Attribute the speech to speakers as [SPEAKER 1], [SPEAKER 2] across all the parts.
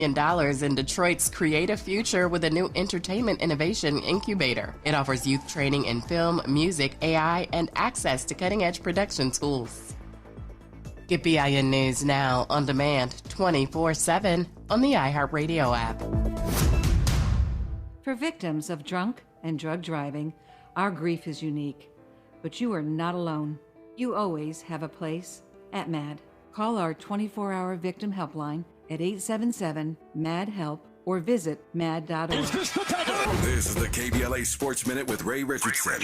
[SPEAKER 1] in Detroit's Create a Future with a new entertainment innovation incubator. It offers youth training in film, music, AI, and access to cutting-edge production tools. Get BIN News now on demand 24/7 on the iHeartRadio app.
[SPEAKER 2] For victims of drunk and drug driving, our grief is unique. But you are not alone. You always have a place at MAD. Call our 24-hour victim helpline at 877-MAD-HELP or visit mad.org.
[SPEAKER 3] This is the KBLA Sports Minute with Ray Richardson.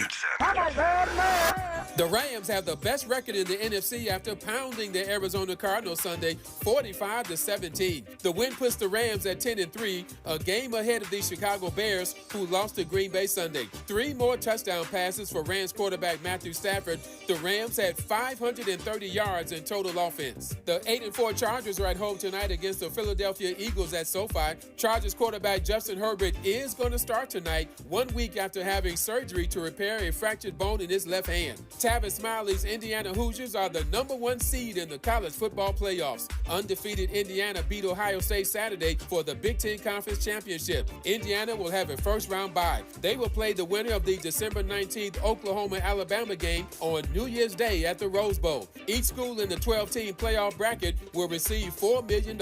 [SPEAKER 4] The Rams have the best record in the NFC after pounding the Arizona Cardinals Sunday 45-17. The win puts the Rams at 10-3, a game ahead of the Chicago Bears, who lost to Green Bay Sunday. 3 more touchdown passes for Rams quarterback Matthew Stafford. The Rams had 530 yards in total offense. The 8-4 Chargers are at home tonight against the Philadelphia Eagles at SoFi. Chargers quarterback Justin Herbert is going to start tonight, 1 week after having surgery to repair a fractured bone in his left hand. Tavis Smiley's Indiana Hoosiers are the #1 seed in the college football playoffs. Undefeated Indiana beat Ohio State Saturday for the Big Ten Conference Championship. Indiana will have a first-round bye. They will play the winner of the December 19th Oklahoma-Alabama game on New Year's Day at the Rose Bowl. Each school in the 12-team playoff bracket will receive $4 million.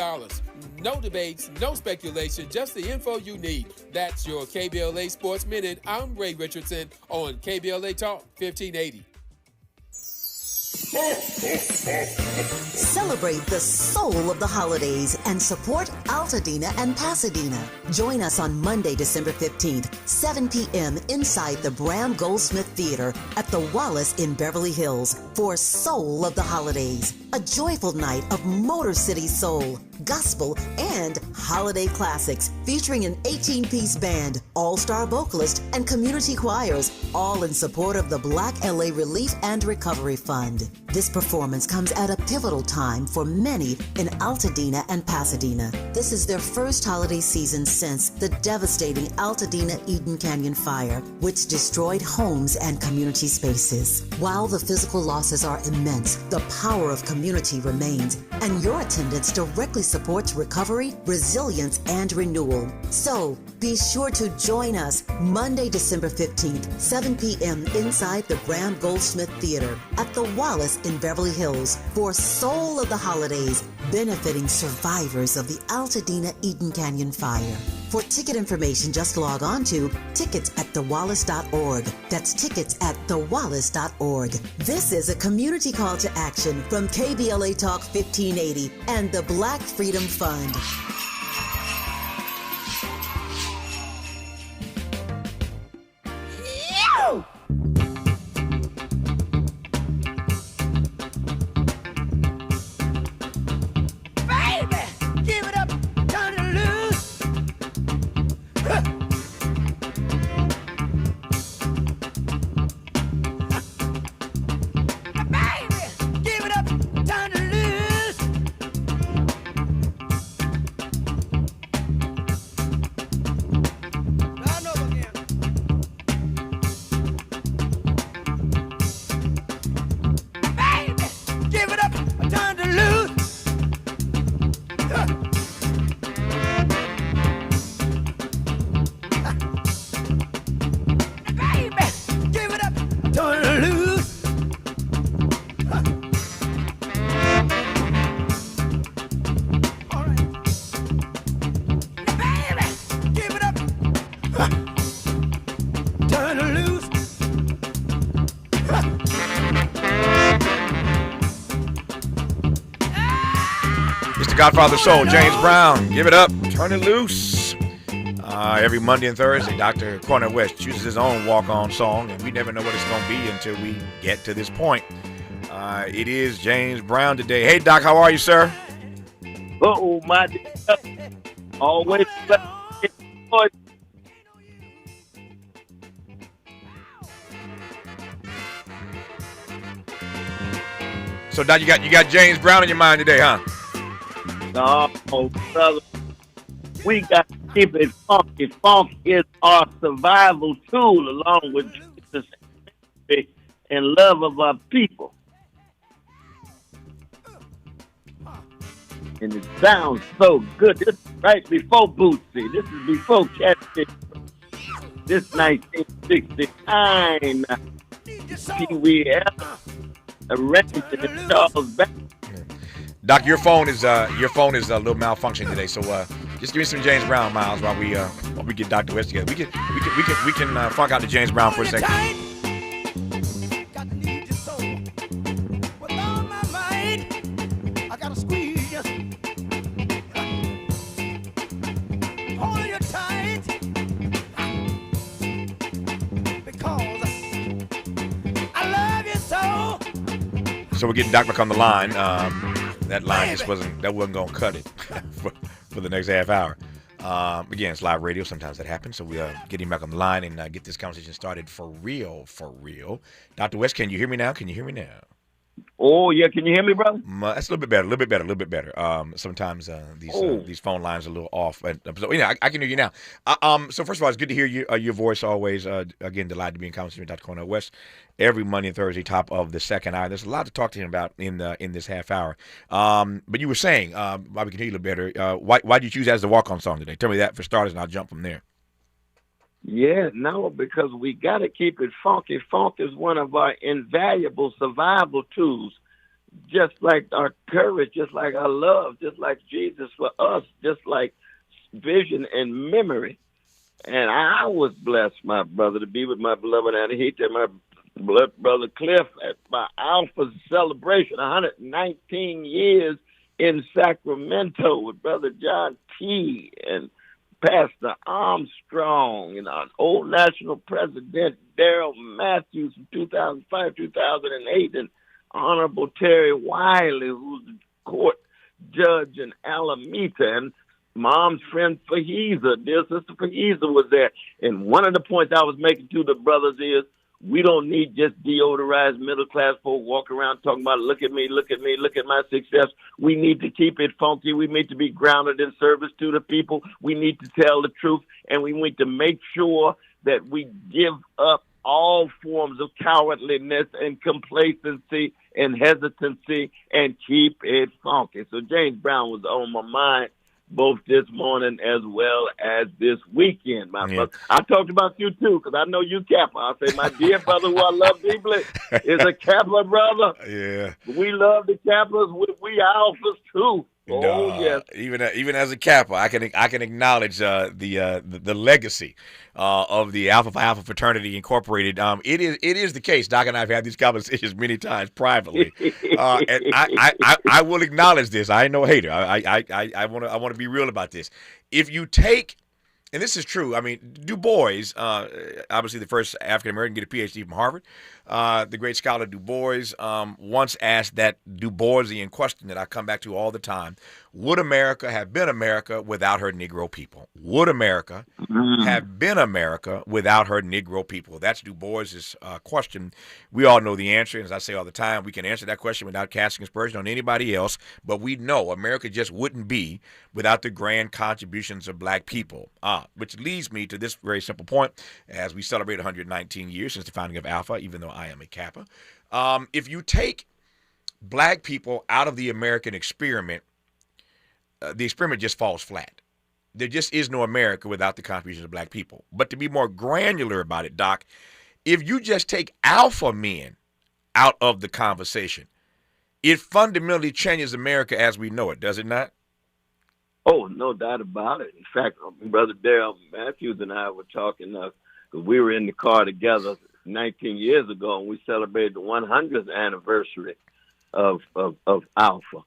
[SPEAKER 4] No debates, no speculation, just the info you need. That's your KBLA Sports Minute. I'm Ray Richardson on KBLA Talk 1580.
[SPEAKER 5] Celebrate the soul of the holidays and support Altadena and Pasadena. Join us on Monday, December 15th, 7 p.m. inside the Bram Goldsmith Theater at the Wallace in Beverly Hills for Soul of the Holidays, a joyful night of Motor City soul, gospel, and holiday classics featuring an 18-piece band, all-star vocalist, and community choirs, all in support of the Black LA Relief and Recovery Fund. This performance comes at a pivotal time for many in Altadena and Pasadena. This is their first holiday season since the devastating Altadena Eden Canyon fire, which destroyed homes and community spaces. While the physical losses are immense, the power of community remains, and your attendance directly supports recovery, resilience, and renewal. So, be sure to join us Monday, December 15th, 7 p.m. inside the Bram Goldsmith Theater at the Wallace in Beverly Hills for Soul of the Holidays, benefiting survivors of the Altadena Eden Canyon fire. For ticket information, just log on to tickets@thewallace.org. That's tickets@thewallace.org. This is a community call to action from KBLA Talk 1580 and the Black Freedom Fund.
[SPEAKER 6] Godfather Soul, James Brown, give it up, turn it loose. Every Monday and Thursday, Dr. Cornel West chooses his own walk-on song, and we never know what it's going to be until we get to this point. It is James Brown today. Hey, Doc, how are you, sir?
[SPEAKER 7] Oh, my dear. Always.
[SPEAKER 6] So, Doc, you got James Brown in your mind today, huh?
[SPEAKER 7] No, brother. We got to keep it funky. Funk is our survival tool, along with Jesus and love of our people. And it sounds so good. This is right before Bootsy. This is before Catfish. This 1969. Pee Wee Ellis arranged and Charles Banks.
[SPEAKER 6] Doc, your phone is a little malfunctioning today, so just give me some James Brown, Miles, while we get Dr. West together. We can funk out the James Brown for a second. So we're getting Doc back on the line. That line just wasn't going to cut it for the next half hour. Again, it's live radio. Sometimes that happens. So we get him back on the line and get this conversation started for real. Dr. West, can you hear me now?
[SPEAKER 7] Oh, yeah. Can you hear me, brother?
[SPEAKER 6] That's a little bit better. Sometimes these phone lines are a little off. But, so, I can hear you now. So first of all, it's good to hear your voice always. Again, delighted to be in conversation with Dr. Cornel West every Monday and Thursday, top of the second hour. There's a lot to talk to him about in this half hour. But you were saying, while we can hear you a little better, why did you choose that as the walk-on song today? Tell me that for starters, and I'll jump from there.
[SPEAKER 7] Yeah, no, because we got to keep it funky. Funk is one of our invaluable survival tools, just like our courage, just like our love, just like Jesus for us, just like vision and memory. And I was blessed, my brother, to be with my beloved Anahita and my brother Cliff at my Alpha celebration, 119 years in Sacramento with Brother John T. and Pastor Armstrong and our old national president, Darrell Matthews from 2005, 2008, and Honorable Terry Wiley, who's the court judge in Alameda, and Mom's friend Fahiza, dear sister Fahiza was there. And one of the points I was making to the brothers is, we don't need just deodorized middle-class folk walk around talking about, look at me, look at my success. We need to keep it funky. We need to be grounded in service to the people. We need to tell the truth, and we need to make sure that we give up all forms of cowardliness and complacency and hesitancy and keep it funky. So James Brown was on my mind both this morning as well as this weekend, my brother. I talked about you, too, because I know you Kappa. I say my dear brother, who I love deeply, is a Kappa brother.
[SPEAKER 6] Yeah.
[SPEAKER 7] We love the Kappas. We Alphas, too. Oh, yes.
[SPEAKER 6] Even as a Kappa, I can acknowledge the legacy of the Alpha Phi Alpha Fraternity Incorporated. It is the case. Doc and I have had these conversations many times privately, and I will acknowledge this. I ain't no hater. I want to be real about this. If you take, and this is true, I mean, Du Bois, obviously the first African American to get a PhD from Harvard, the great scholar Du Bois once asked that Du Boisian question that I come back to all the time: would America have been America without her Negro people? Would America have been America without her Negro people? That's Du Bois's question. We all know the answer, and as I say all the time, we can answer that question without casting aspersion on anybody else, but we know America just wouldn't be without the grand contributions of black people. Which leads me to this very simple point, as we celebrate 119 years since the founding of Alpha, even though I am a Kappa. If you take black people out of the American experiment, the experiment just falls flat. There just is no America without the contributions of black people. But to be more granular about it, Doc, if you just take alpha men out of the conversation, it fundamentally changes America as we know it, does it not?
[SPEAKER 7] Oh, no doubt about it. In fact, Brother Darrell Matthews and I were talking, because we were in the car together 19 years ago, and we celebrated the 100th anniversary of Alpha.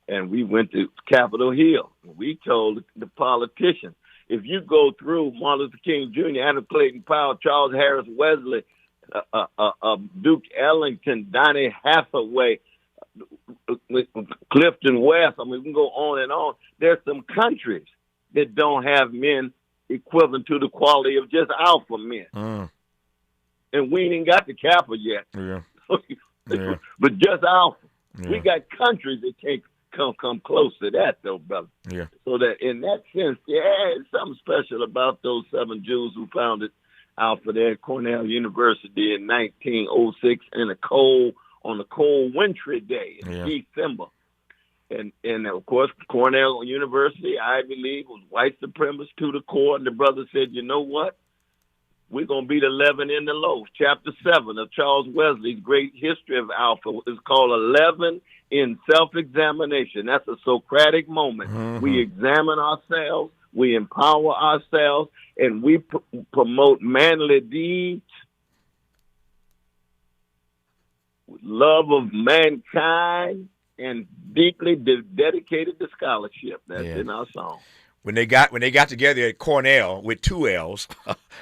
[SPEAKER 7] And we went to Capitol Hill. We told the politicians, if you go through Martin Luther King Jr., Adam Clayton Powell, Charles Harris Wesley, Duke Ellington, Donny Hathaway, Clifton West, I mean, we can go on and on. There's some countries that don't have men equivalent to the quality of just alpha men. And we ain't got the Kappa yet.
[SPEAKER 6] Yeah.
[SPEAKER 7] But just alpha.
[SPEAKER 6] Yeah.
[SPEAKER 7] We got countries that can't come close to that, though, brother.
[SPEAKER 6] Yeah.
[SPEAKER 7] So that in that sense, it's something special about those 7 Jews who founded Alpha there at Cornell University in 1906 on a cold wintry day in December. And of course, Cornell University, Ivy League, was white supremacist to the core. And the brother said, you know what? We're going to beat 11 in the loaf. Chapter 7 of Charles Wesley's great history of Alpha is called 11 in self-examination. That's a Socratic moment. Mm-hmm. We examine ourselves, we empower ourselves, and we promote manly deeds, love of mankind, and deeply dedicated to scholarship. That's in our song.
[SPEAKER 6] When they got together at Cornell with 2 L's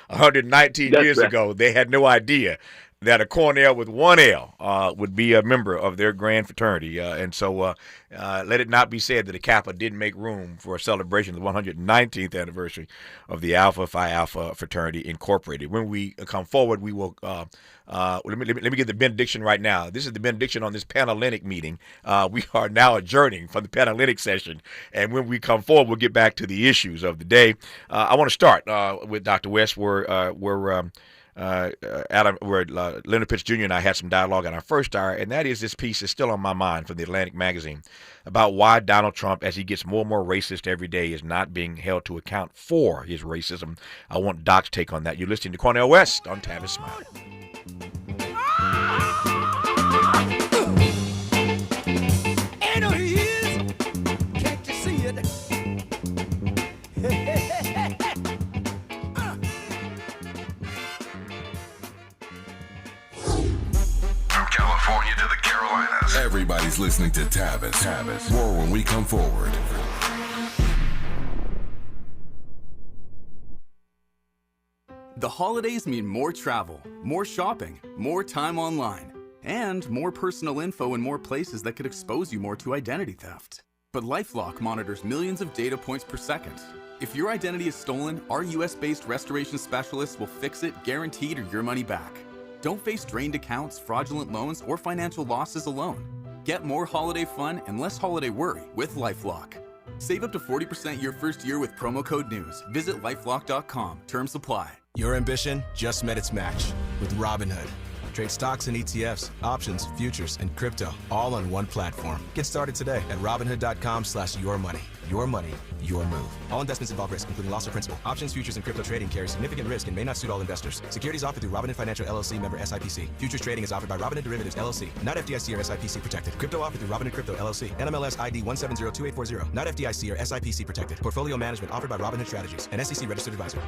[SPEAKER 6] 119 years ago, they had no idea that a Cornell with 1 L would be a member of their grand fraternity. And so let it not be said that a Kappa didn't make room for a celebration of the 119th anniversary of the Alpha Phi Alpha Fraternity Incorporated. When we come forward, we will let me get the benediction right now. This is the benediction on this Panhellenic meeting. We are now adjourning from the Panhellenic session, and when we come forward, we'll get back to the issues of the day. I want to start with Dr. West, where Leonard Pitts Jr. and I had some dialogue on our first hour, and that is this piece is still on my mind from the Atlantic magazine about why Donald Trump, as he gets more and more racist every day, is not being held to account for his racism. I want Doc's take on that. You're listening to Cornel West on Tavis Smiley.
[SPEAKER 8] And he is. Can't you see it?
[SPEAKER 3] From California to the Carolinas, everybody's listening to Tavis. More when we come forward.
[SPEAKER 9] The holidays mean more travel, more shopping, more time online, and more personal info in more places that could expose you more to identity theft. But LifeLock monitors millions of data points per second. If your identity is stolen, our US-based restoration specialists will fix it, guaranteed, or your money back. Don't face drained accounts, fraudulent loans, or financial losses alone. Get more holiday fun and less holiday worry with LifeLock. Save up to 40% your first year with promo code NEWS. Visit lifelock.com. Terms apply.
[SPEAKER 10] Your ambition just met its match with Robinhood. Trade stocks and ETFs, options, futures, and crypto all on one platform. Get started today at Robinhood.com/yourmoney. Your money, your move. All investments involve risk, including loss of principal. Options, futures, and crypto trading carry significant risk and may not suit all investors. Securities offered through Robinhood Financial LLC, member SIPC. Futures trading is offered by Robinhood Derivatives LLC, not FDIC or SIPC protected. Crypto offered through Robinhood Crypto LLC, NMLS ID 1702840, not FDIC or SIPC protected. Portfolio management offered by Robinhood Strategies, an SEC registered advisor.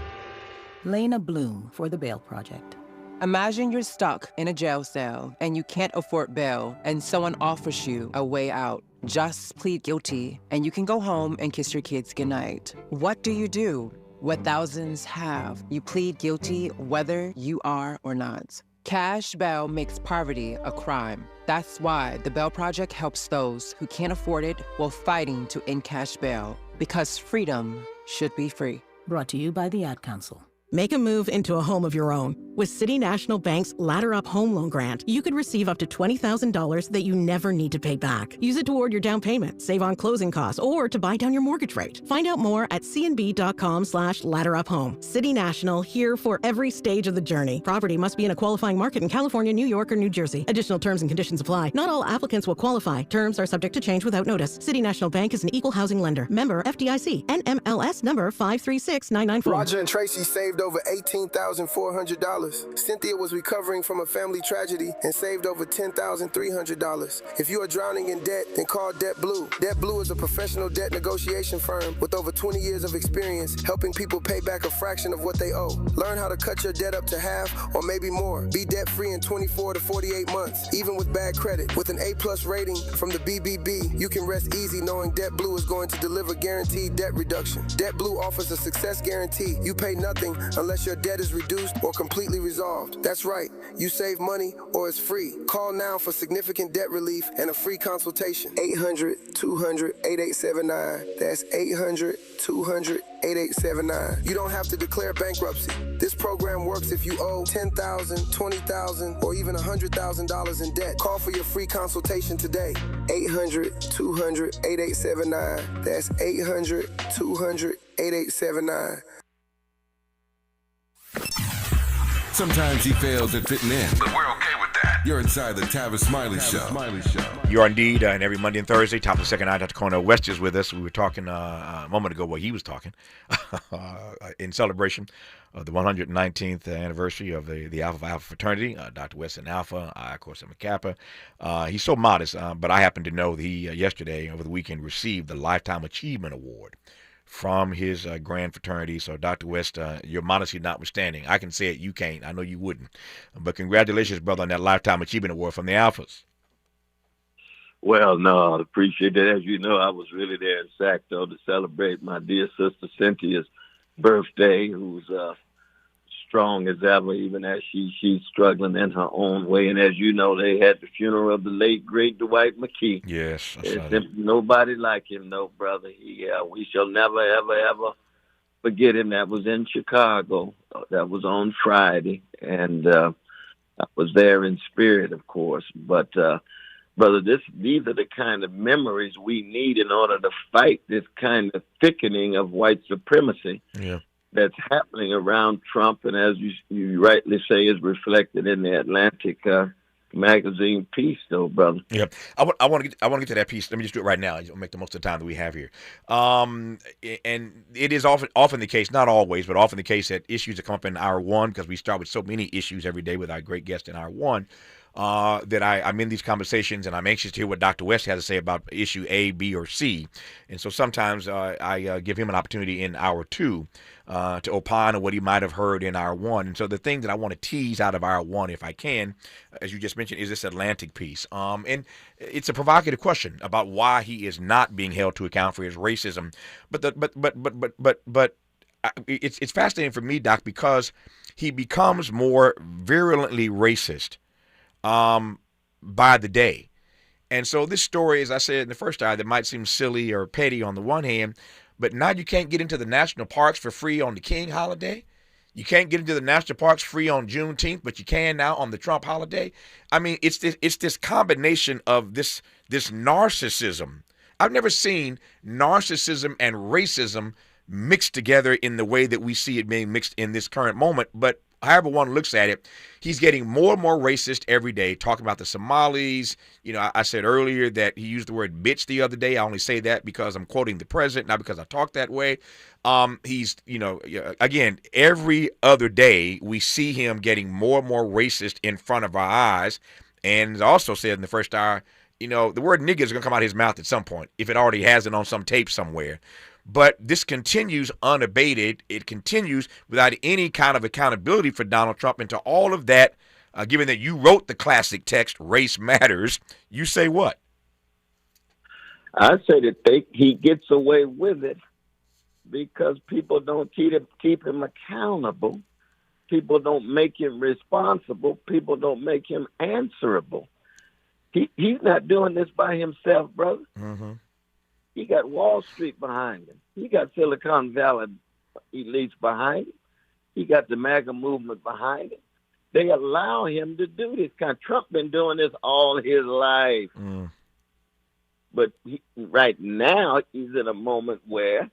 [SPEAKER 11] Lena Bloom for the Bail Project.
[SPEAKER 12] Imagine you're stuck in a jail cell and you can't afford bail and someone offers you a way out. Just plead guilty and you can go home and kiss your kids goodnight. What do you do? What thousands have. You plead guilty whether you are or not. Cash bail makes poverty a crime. That's why the Bail Project helps those who can't afford it while fighting to end cash bail. Because freedom should be free.
[SPEAKER 11] Brought to you by the Ad Council.
[SPEAKER 13] Make a move into a home of your own. With City National Bank's Ladder Up Home Loan Grant, you could receive up to $20,000 that you never need to pay back. Use it toward your down payment, save on closing costs, or to buy down your mortgage rate. Find out more at cnb.com/ladderuphome. City National, here for every stage of the journey. Property must be in a qualifying market in California, New York, or New Jersey. Additional terms and conditions apply. Not all applicants will qualify. Terms are subject to change without notice. City National Bank is an equal housing lender. Member FDIC. NMLS number 536994.
[SPEAKER 14] Roger and Tracy saved over $18,400. Cynthia was recovering from a family tragedy and saved over $10,300. If you are drowning in debt, then call Debt Blue. Debt Blue is a professional debt negotiation firm with over 20 years of experience helping people pay back a fraction of what they owe. Learn how to cut your debt up to half or maybe more. Be debt-free in 24 to 48 months, even with bad credit. With an A+ rating from the BBB, you can rest easy knowing Debt Blue is going to deliver guaranteed debt reduction. Debt Blue offers a success guarantee. You pay nothing unless your debt is reduced or completely resolved. That's right, you save money or it's free. Call now for significant debt relief and a free consultation. 800-200-8879. That's 800-200-8879. You don't have to declare bankruptcy. This program works if you owe $10,000, $20,000, or even $100,000 in debt. Call for your free consultation today. 800-200-8879. That's 800-200-8879.
[SPEAKER 3] Sometimes he fails at fitting in, but we're okay with that. You're inside the Tavis Smiley Show.
[SPEAKER 6] You are indeed, and every Monday and Thursday, top of the second hour, Dr. Cornel West is with us. We were talking a moment ago, he was talking, in celebration of the 119th anniversary of the Alpha fraternity. Dr. West in Alpha, I, of course, am a Kappa. He's so modest, but I happen to know that he, yesterday, over the weekend, received the Lifetime Achievement Award from his grand fraternity. So, Dr. West, your modesty notwithstanding, I can say it, you can't. I know you wouldn't. But congratulations, brother, on that Lifetime Achievement Award from the Alphas.
[SPEAKER 7] Well, no, I appreciate that. As you know, I was really there in Sacto to celebrate my dear sister Cynthia's birthday, who's strong as ever, even as she's struggling in her own way. And as you know, they had the funeral of the late, great Dwight McKee.
[SPEAKER 6] Yes.
[SPEAKER 7] Nobody like him, no, brother. We shall never, ever, ever forget him. That was in Chicago. That was on Friday. And I was there in spirit, of course. But, brother, these are the kind of memories we need in order to fight this kind of thickening of white supremacy.
[SPEAKER 6] Yeah.
[SPEAKER 7] That's happening around Trump, and as you rightly say, is reflected in the Atlantic magazine piece, though, brother.
[SPEAKER 6] Yeah, I want to get to that piece. Let me just do it right now. I'll make the most of the time that we have here. And it is often the case, not always, but often the case that issues that come up in hour one, because we start with so many issues every day with our great guest in hour one, that I'm in these conversations and I'm anxious to hear what Dr. West has to say about issue A, B, or C. And so sometimes I give him an opportunity in hour two to opine on what he might have heard in hour one. And so the thing that I want to tease out of hour one, if I can, as you just mentioned, is this Atlantic piece. And it's a provocative question about why he is not being held to account for his racism. But it's fascinating for me, Doc, because he becomes more virulently racist by the day. And so this story, as I said in the first hour, that might seem silly or petty on the one hand, but now you can't get into the national parks for free on the King holiday. You can't get into the national parks free on Juneteenth, but you can now on the Trump holiday. I mean, it's this combination of this narcissism. I've never seen narcissism and racism mixed together in the way that we see it being mixed in this current moment. But however one looks at it, he's getting more and more racist every day, talking about the Somalis. You know, I said earlier that he used the word bitch the other day. I only say that because I'm quoting the president, not because I talk that way. He's, again, every other day we see him getting more and more racist in front of our eyes. And as I also said in the first hour, the word nigga is going to come out of his mouth at some point, if it already hasn't on some tape somewhere. But this continues unabated. It continues without any kind of accountability for Donald Trump. And to all of that, given that you wrote the classic text, Race Matters, you say what?
[SPEAKER 7] I say that he gets away with it because people don't keep him accountable. People don't make him responsible. People don't make him answerable. He's not doing this by himself, brother.
[SPEAKER 6] Mm-hmm.
[SPEAKER 7] He got Wall Street behind him. He got Silicon Valley elites behind him. He got the MAGA movement behind him. They allow him to do this kind. Trump been doing this all his life. But right now, he's in a moment where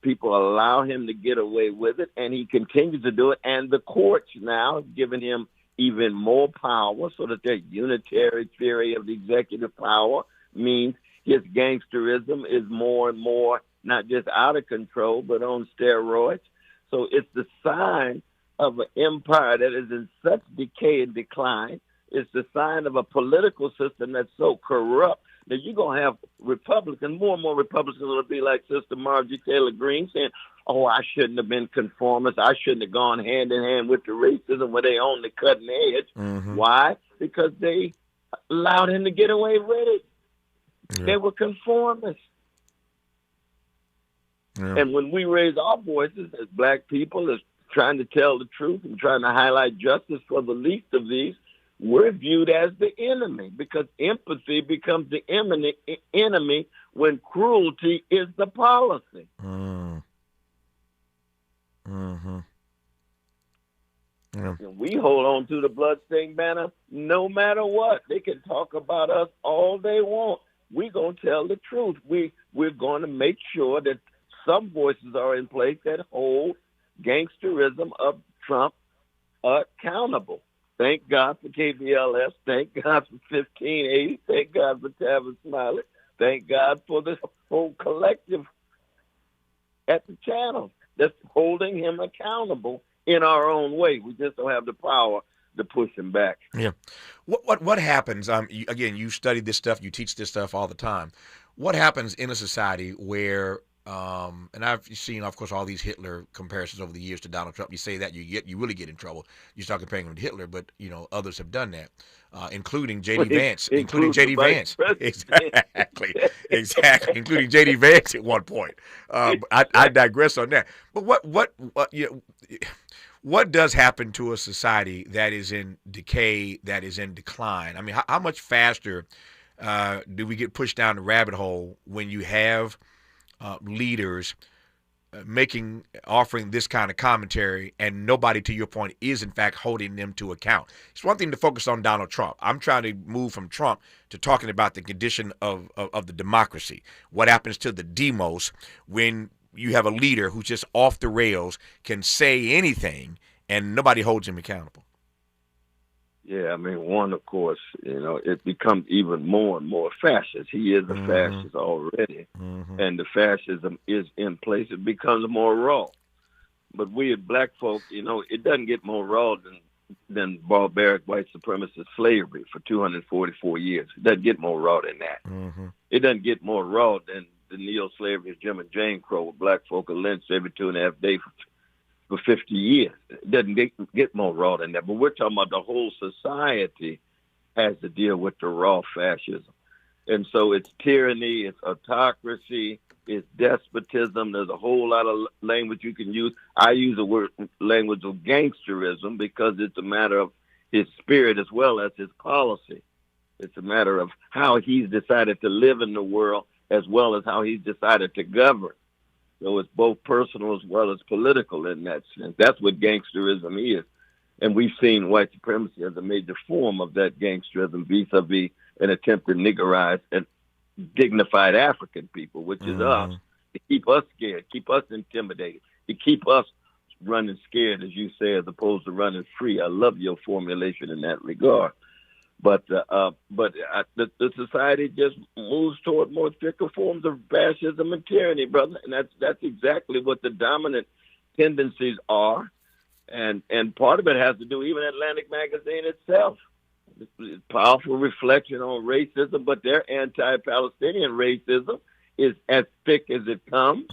[SPEAKER 7] people allow him to get away with it, and he continues to do it. And the courts now have given him even more power so that their unitary theory of the executive power means his gangsterism is more and more not just out of control, but on steroids. So it's the sign of an empire that is in such decay and decline. It's the sign of a political system that's so corrupt that you're going to have Republicans, more and more Republicans will be like Sister Marjorie Taylor Greene saying, oh, I shouldn't have been conformist. I shouldn't have gone hand in hand with the racism when they on the cutting edge.
[SPEAKER 6] Mm-hmm.
[SPEAKER 7] Why? Because they allowed him to get away with it.
[SPEAKER 6] Yeah.
[SPEAKER 7] They were conformists.
[SPEAKER 6] Yeah.
[SPEAKER 7] And when we raise our voices as black people, as trying to tell the truth and trying to highlight justice for the least of these, we're viewed as the enemy because empathy becomes the enemy when cruelty is the policy.
[SPEAKER 6] Mm-hmm. Yeah.
[SPEAKER 7] And we hold on to the bloodstained banner no matter what. They can talk about us all they want. We're going to tell the truth. We're going to make sure that some voices are in place that hold gangsterism of Trump accountable. Thank God for KBLS. Thank God for 1580. Thank God for Tavis Smiley. Thank God for this whole collective at the channel that's holding him accountable in our own way. We just don't have the power to push him back.
[SPEAKER 6] Yeah. What happens? Again, you study this stuff, you teach this stuff all the time. What happens in a society where, and I've seen, of course, all these Hitler comparisons over the years to Donald Trump. You say that, you really get in trouble. You start comparing him to Hitler, but others have done that, including J.D. Vance, including J.D. Vance, exactly, including J.D. Vance at one point. I digress on that. But what does happen to a society that is in decay, that is in decline? I mean, how much faster do we get pushed down the rabbit hole when you have leaders offering this kind of commentary, and nobody, to your point, is in fact holding them to account? It's one thing to focus on Donald Trump. I'm trying to move from Trump to talking about the condition of the democracy. What happens to the demos when you have a leader who's just off the rails, can say anything, and nobody holds him accountable?
[SPEAKER 7] Yeah, I mean, one, of course, it becomes even more and more fascist. He is a fascist already, and the fascism is in place. It becomes more raw. But we as black folk, it doesn't get more raw than barbaric white supremacist slavery for 244 years. It doesn't get more raw than that. It doesn't get more raw than the neo-slavery of Jim and Jane Crow, where black folk are lynched every 2.5 days for 50 years. It doesn't get more raw than that. But we're talking about the whole society has to deal with the raw fascism. And so it's tyranny, it's autocracy, it's despotism. There's a whole lot of language you can use. I use the language of gangsterism because it's a matter of his spirit as well as his policy. It's a matter of how he's decided to live in the world as well as how he's decided to govern. So it's both personal as well as political in that sense. That's what gangsterism is. And we've seen white supremacy as a major form of that gangsterism vis-a-vis an attempt to niggerize and dignified African people, which is us, to keep us scared, keep us intimidated, to keep us running scared, as you say, as opposed to running free. I love your formulation in that regard. But the society just moves toward more thicker forms of fascism and tyranny, brother. And that's exactly what the dominant tendencies are. And part of it has to do, even Atlantic Magazine itself. It's a powerful reflection on racism, but their anti-Palestinian racism is as thick as it comes.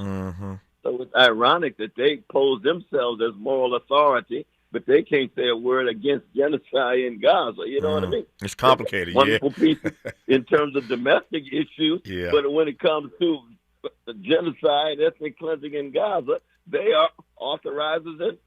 [SPEAKER 7] So it's ironic that they pose themselves as moral authority, but they can't say a word against genocide in Gaza. You know what I mean?
[SPEAKER 6] It's complicated,
[SPEAKER 7] wonderful piece in terms of domestic issues,
[SPEAKER 6] Yeah.
[SPEAKER 7] But when it comes to genocide, ethnic cleansing in Gaza, they are authorizers and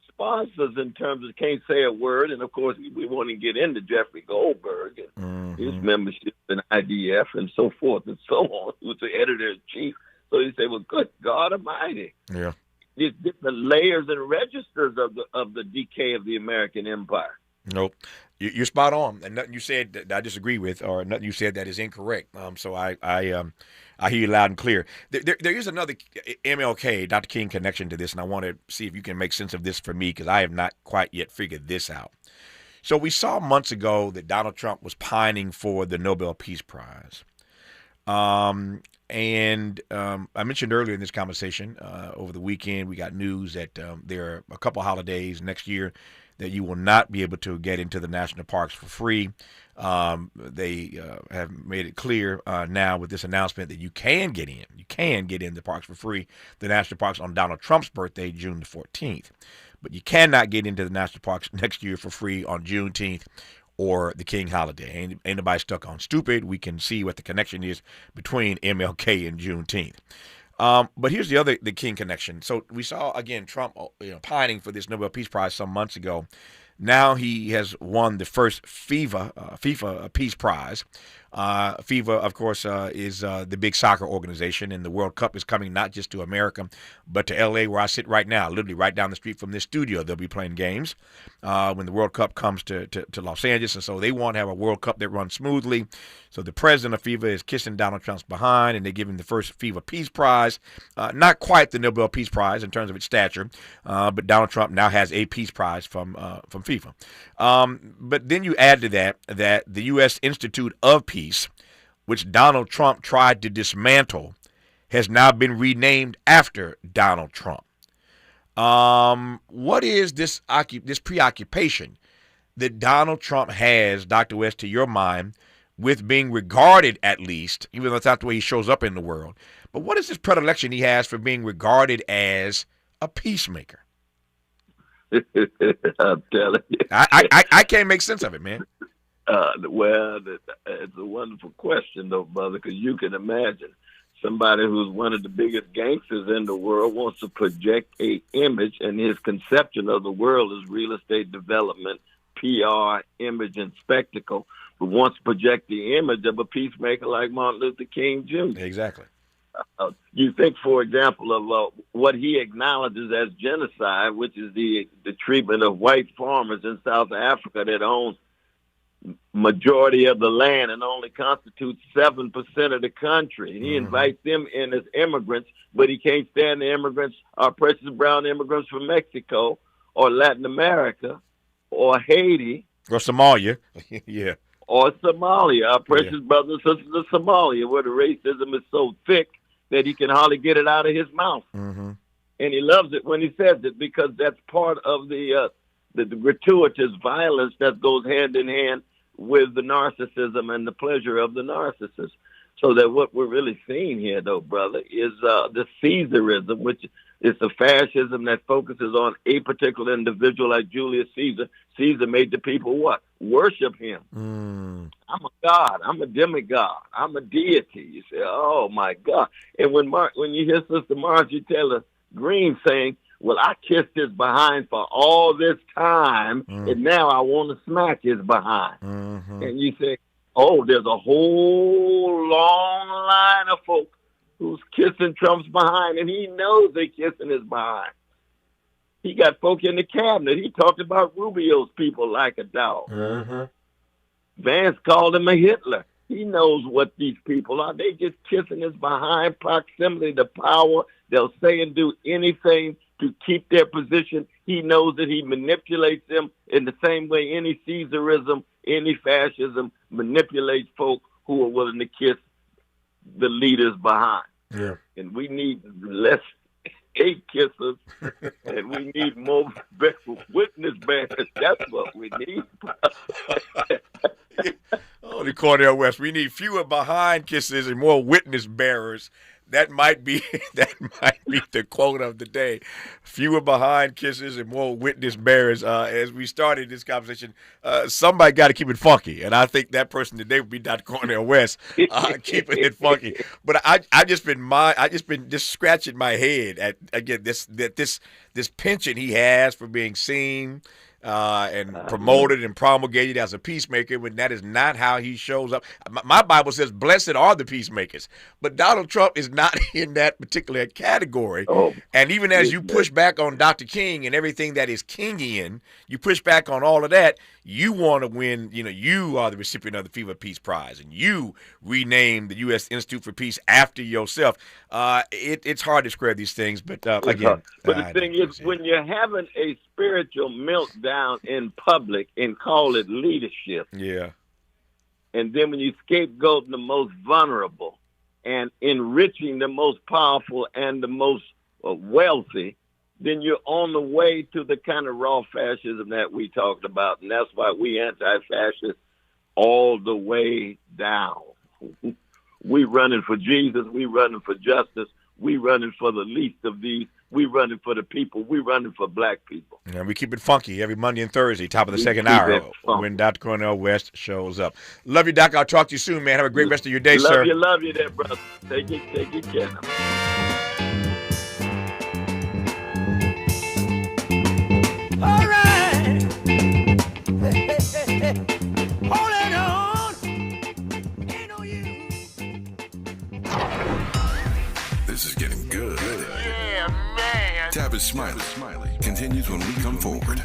[SPEAKER 7] sponsors in terms of can't say a word. And, of course, we want to get into Jeffrey Goldberg and his membership in IDF and so forth and so on, who's the editor-in-chief. So you say, well, good God Almighty.
[SPEAKER 6] Yeah.
[SPEAKER 7] These different layers and registers of the decay of the American empire.
[SPEAKER 6] Nope. You're spot on, and nothing you said that I disagree with, or nothing you said that is incorrect. So I hear you loud and clear. There is another MLK, Dr. King connection to this, and I want to see if you can make sense of this for me, because I have not quite yet figured this out. So we saw months ago that Donald Trump was pining for the Nobel Peace Prize. And I mentioned earlier in this conversation, over the weekend, we got news that there are a couple holidays next year that you will not be able to get into the national parks for free. They have made it clear now with this announcement that you can get in. You can get in the parks for free, the national parks, on Donald Trump's birthday, June the 14th. But you cannot get into the national parks next year for free on Juneteenth or the King holiday. Ain't nobody stuck on stupid. We can see what the connection is between MLK and Juneteenth. But here's the King connection. So we saw, again, Trump pining for this Nobel Peace Prize some months ago. Now he has won the first FIFA Peace Prize. FIFA, of course, is the big soccer organization, and the World Cup is coming not just to America, but to L.A., where I sit right now, literally right down the street from this studio. They'll be playing games when the World Cup comes to Los Angeles, and so they want to have a World Cup that runs smoothly. So the president of FIFA is kissing Donald Trump's behind, and they give him the first FIFA Peace Prize. Not quite the Nobel Peace Prize in terms of its stature, but Donald Trump now has a Peace Prize from FIFA. FIFA. But then you add to that the U.S. Institute of Peace, which Donald Trump tried to dismantle, has now been renamed after Donald Trump. What is this preoccupation that Donald Trump has, Dr. West, to your mind, with being regarded, at least, even though it's not the way he shows up in the world, but what is this predilection he has for being regarded as a peacemaker?
[SPEAKER 7] I'm telling you.
[SPEAKER 6] I can't make sense of it, man.
[SPEAKER 7] Well, it's a wonderful question, though, brother, because you can imagine somebody who's one of the biggest gangsters in the world wants to project a image, and his conception of the world is real estate development, PR, image, and spectacle, but wants to project the image of a peacemaker like Martin Luther King Jr.
[SPEAKER 6] Exactly.
[SPEAKER 7] You think, for example, of what he acknowledges as genocide, which is the treatment of white farmers in South Africa that owns majority of the land and only constitutes 7% of the country. He invites them in as immigrants, but he can't stand the immigrants, our precious brown immigrants from Mexico or Latin America or Haiti.
[SPEAKER 6] Or Somalia. Yeah.
[SPEAKER 7] Or Somalia, our precious brothers and sisters of Somalia, where the racism is so thick that he can hardly get it out of his mouth. And he loves it when he says it, because that's part of the gratuitous violence that goes hand in hand with the narcissism and the pleasure of the narcissist. So that what we're really seeing here, though, brother, is the Caesarism, which is the fascism that focuses on a particular individual like Julius Caesar. Caesar made the people what? Worship him. I'm a god. I'm a demigod. I'm a deity. You say, oh, my God. And when you hear Sister Marjorie Taylor Greene saying, well, I kissed his behind for all this time, and now I want to smack his behind. And you say, oh, there's a whole long line of folk who's kissing Trump's behind, and he knows they're kissing his behind. He got folk in the cabinet. He talked about Rubio's people like a dog. Vance called him a Hitler. He knows what these people are. They just kissing his behind, proximity to power. They'll say and do anything to keep their position. He knows that he manipulates them in the same way any Caesarism, any fascism manipulates folk who are willing to kiss the leaders behind.
[SPEAKER 6] Yeah.
[SPEAKER 7] And we need less hate kissers, and we need more witness bearers. That's what we need.
[SPEAKER 6] Oh, the Cornel West. We need fewer behind kisses and more witness bearers. That might be the quote of the day. Fewer behind kisses and more witness bearers. As we started this conversation, somebody got to keep it funky, and I think that person today would be Dr. Cornel West, keeping it funky. But I just been scratching my head at again this penchant he has for being seen and promoted and promulgated as a peacemaker, when that is not how he shows up. My Bible says, blessed are the peacemakers. But Donald Trump is not in that particular category. And even as you push back on Dr. King and everything that is Kingian, you push back on all of that, you want to win, you are the recipient of the FIFA Peace Prize, and you rename the U.S. Institute for Peace after yourself. It's hard to square these things, but again.
[SPEAKER 7] But the thing is, when you're having a spiritual meltdown in public and call it leadership.
[SPEAKER 6] Yeah.
[SPEAKER 7] And then when you scapegoat the most vulnerable and enriching the most powerful and the most wealthy, then you're on the way to the kind of raw fascism that we talked about. And that's why we anti-fascists all the way down. We running for Jesus. We running for justice. We running for the least of these. We running for the people. We running for black people.
[SPEAKER 6] And we keep it funky every Monday and Thursday, top of the second hour, when Dr. Cornel West shows up. Love you, Doc. I'll talk to you soon, man. Have a great rest of your day, sir.
[SPEAKER 7] Love you there, brother. Take it care.
[SPEAKER 8] All right. Holding on. Ain't no use.
[SPEAKER 3] This is getting good. Yeah, man. Tavis Smiley continues when we come forward.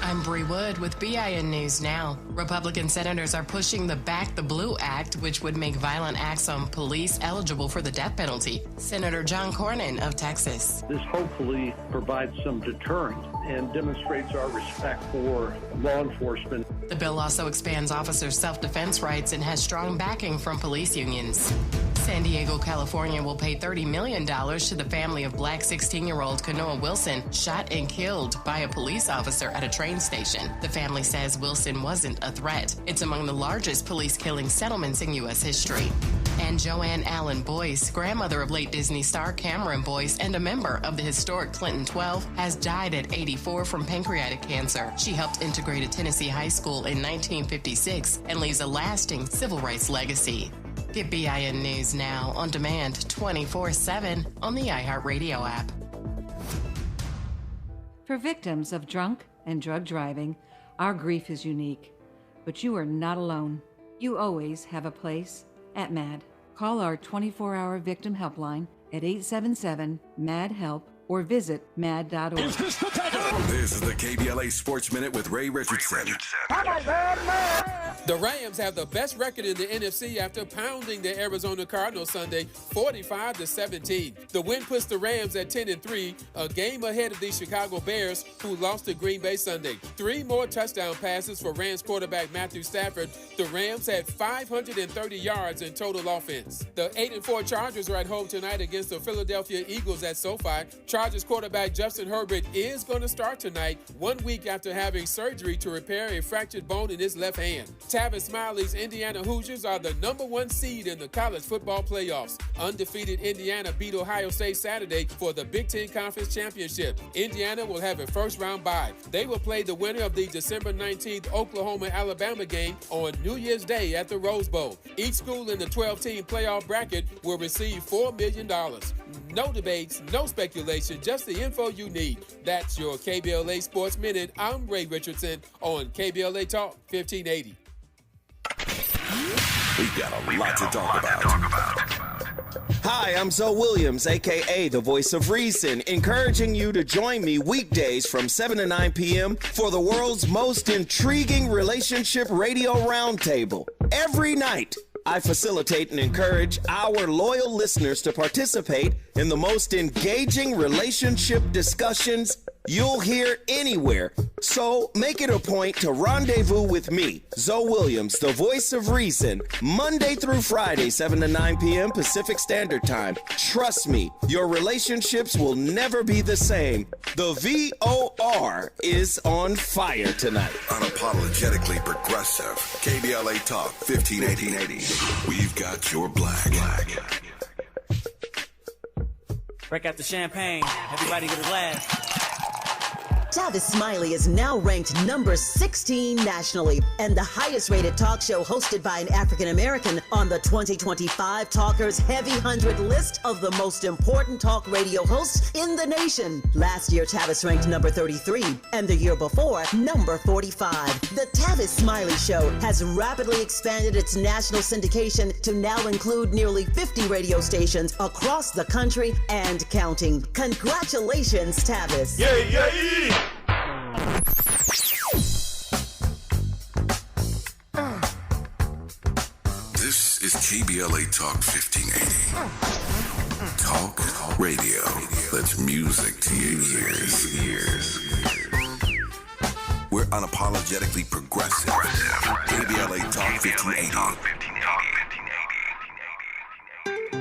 [SPEAKER 1] I'm Bree Wood with BIN News Now. Republican senators are pushing the Back the Blue Act, which would make violent acts on police eligible for the death penalty. Senator John Cornyn of Texas.
[SPEAKER 15] This hopefully provides some deterrent and demonstrates our respect for law enforcement.
[SPEAKER 1] The bill also expands officers' self-defense rights and has strong backing from police unions. San Diego, California will pay $30 million to the family of black 16-year-old Cornel Wilson, shot and killed by a police officer at a train station. The family says Wilson wasn't a threat. It's among the largest police killing settlements in U.S. history. And Joanne Allen Boyce, grandmother of late Disney star Cameron Boyce and a member of the historic Clinton 12, has died at 84 from pancreatic cancer. She helped integrate a Tennessee high school in 1956 and leaves a lasting civil rights legacy. Get BIN News Now on demand 24/7 on the iHeartRadio app.
[SPEAKER 2] For victims of drunk and drug driving, our grief is unique. But you are not alone. You always have a place at MAD. Call our 24-hour victim helpline at 877-MAD-HELP or visit mad.org.
[SPEAKER 3] This is the KBLA Sports Minute with Ray Richardson.
[SPEAKER 4] The Rams have the best record in the NFC after pounding the Arizona Cardinals Sunday 45-17. The win puts the Rams at 10-3, a game ahead of the Chicago Bears, who lost to Green Bay Sunday. 3 more touchdown passes for Rams quarterback Matthew Stafford. The Rams had 530 yards in total offense. The 8-4 Chargers are at home tonight against the Philadelphia Eagles at SoFi. Chargers quarterback Justin Herbert is going to start tonight, 1 week after having surgery to repair a fractured bone in his left hand. Tavis Smiley's Indiana Hoosiers are the #1 seed in the college football playoffs. Undefeated Indiana beat Ohio State Saturday for the Big Ten Conference Championship. Indiana will have a first-round bye. They will play the winner of the December 19th Oklahoma-Alabama game on New Year's Day at the Rose Bowl. Each school in the 12-team playoff bracket will receive $4 million. No debates, no speculation, just the info you need. That's your KBLA Sports Minute. I'm Ray Richardson on KBLA Talk 1580.
[SPEAKER 3] We've got a lot to talk about.
[SPEAKER 16] Hi, I'm Zoe Williams, a.k.a. the Voice of Reason, encouraging you to join me weekdays from 7 to 9 p.m. for the world's most intriguing relationship radio roundtable. Every night, I facilitate and encourage our loyal listeners to participate in the most engaging relationship discussions you'll hear anywhere. So make it a point to rendezvous with me, Zoe Williams, the Voice of Reason, Monday through Friday, 7 to 9 p.m. Pacific Standard Time. Trust me, your relationships will never be the same. The VOR is on fire tonight.
[SPEAKER 3] Unapologetically progressive. KBLA Talk 1580. We've got your black.
[SPEAKER 17] Break out the champagne. Everybody get a glass.
[SPEAKER 5] Tavis Smiley is now ranked number 16 nationally and the highest rated talk show hosted by an African American on the 2025 Talkers Heavy 100 list of the most important talk radio hosts in the nation. Last year, Tavis ranked number 33 and the year before, number 45. The Tavis Smiley Show has rapidly expanded its national syndication to now include nearly 50 radio stations across the country and counting. Congratulations, Tavis.
[SPEAKER 3] Yay, yay! This is KBLA Talk 1580. Talk radio. That's music to your ears. We're unapologetically progressive. KBLA Talk 1580.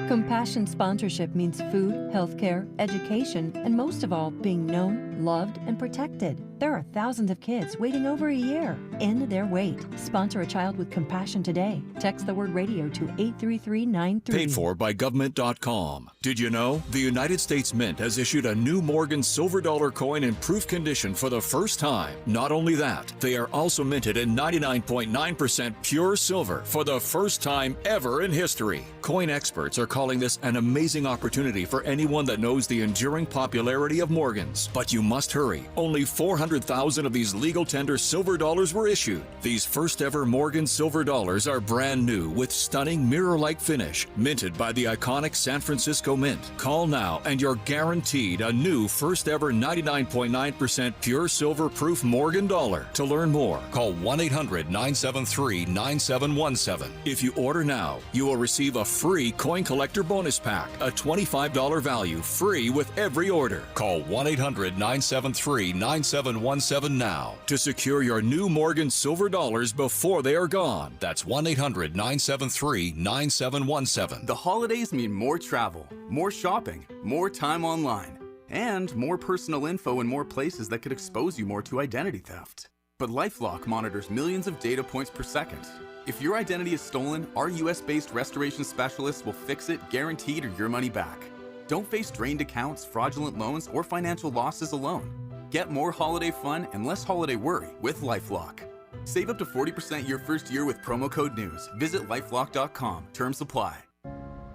[SPEAKER 18] Compassion sponsorship means food, healthcare, education, and most of all, being known, loved, and protected. There are thousands of kids waiting over a year. End their wait. Sponsor a child with compassion today. Text the word radio to 83393.
[SPEAKER 19] Paid for by government.com. Did you know? The United States Mint has issued a new Morgan silver dollar coin in proof condition for the first time. Not only that, they are also minted in 99.9% pure silver for the first time ever in history. Coin experts are calling this an amazing opportunity for anyone that knows the enduring popularity of Morgans. But you must hurry. Only 400,000 of these legal tender silver dollars were ever issued. These first ever Morgan silver dollars are brand new with stunning mirror-like finish, minted by the iconic San Francisco Mint. Call now and you're guaranteed a new first ever 99.9% pure silver proof Morgan dollar. To learn more, call 1-800-973-9717. If you order now, you will receive a free coin collector bonus pack, a $25 value, free with every order. Call 1-800-973-9717 now to secure your new Morgan silver dollars before they are gone. That's 1-800-973-9717.
[SPEAKER 9] The holidays mean more travel, more shopping, more time online, and more personal info in more places that could expose you more to identity theft. But LifeLock monitors millions of data points per second. If your identity is stolen, our US-based restoration specialists will fix it, guaranteed, or your money back. Don't face drained accounts, fraudulent loans, or financial losses alone. Get more holiday fun and less holiday worry with LifeLock. Save up to 40% your first year with promo code NEWS. Visit lifelock.com. Terms apply.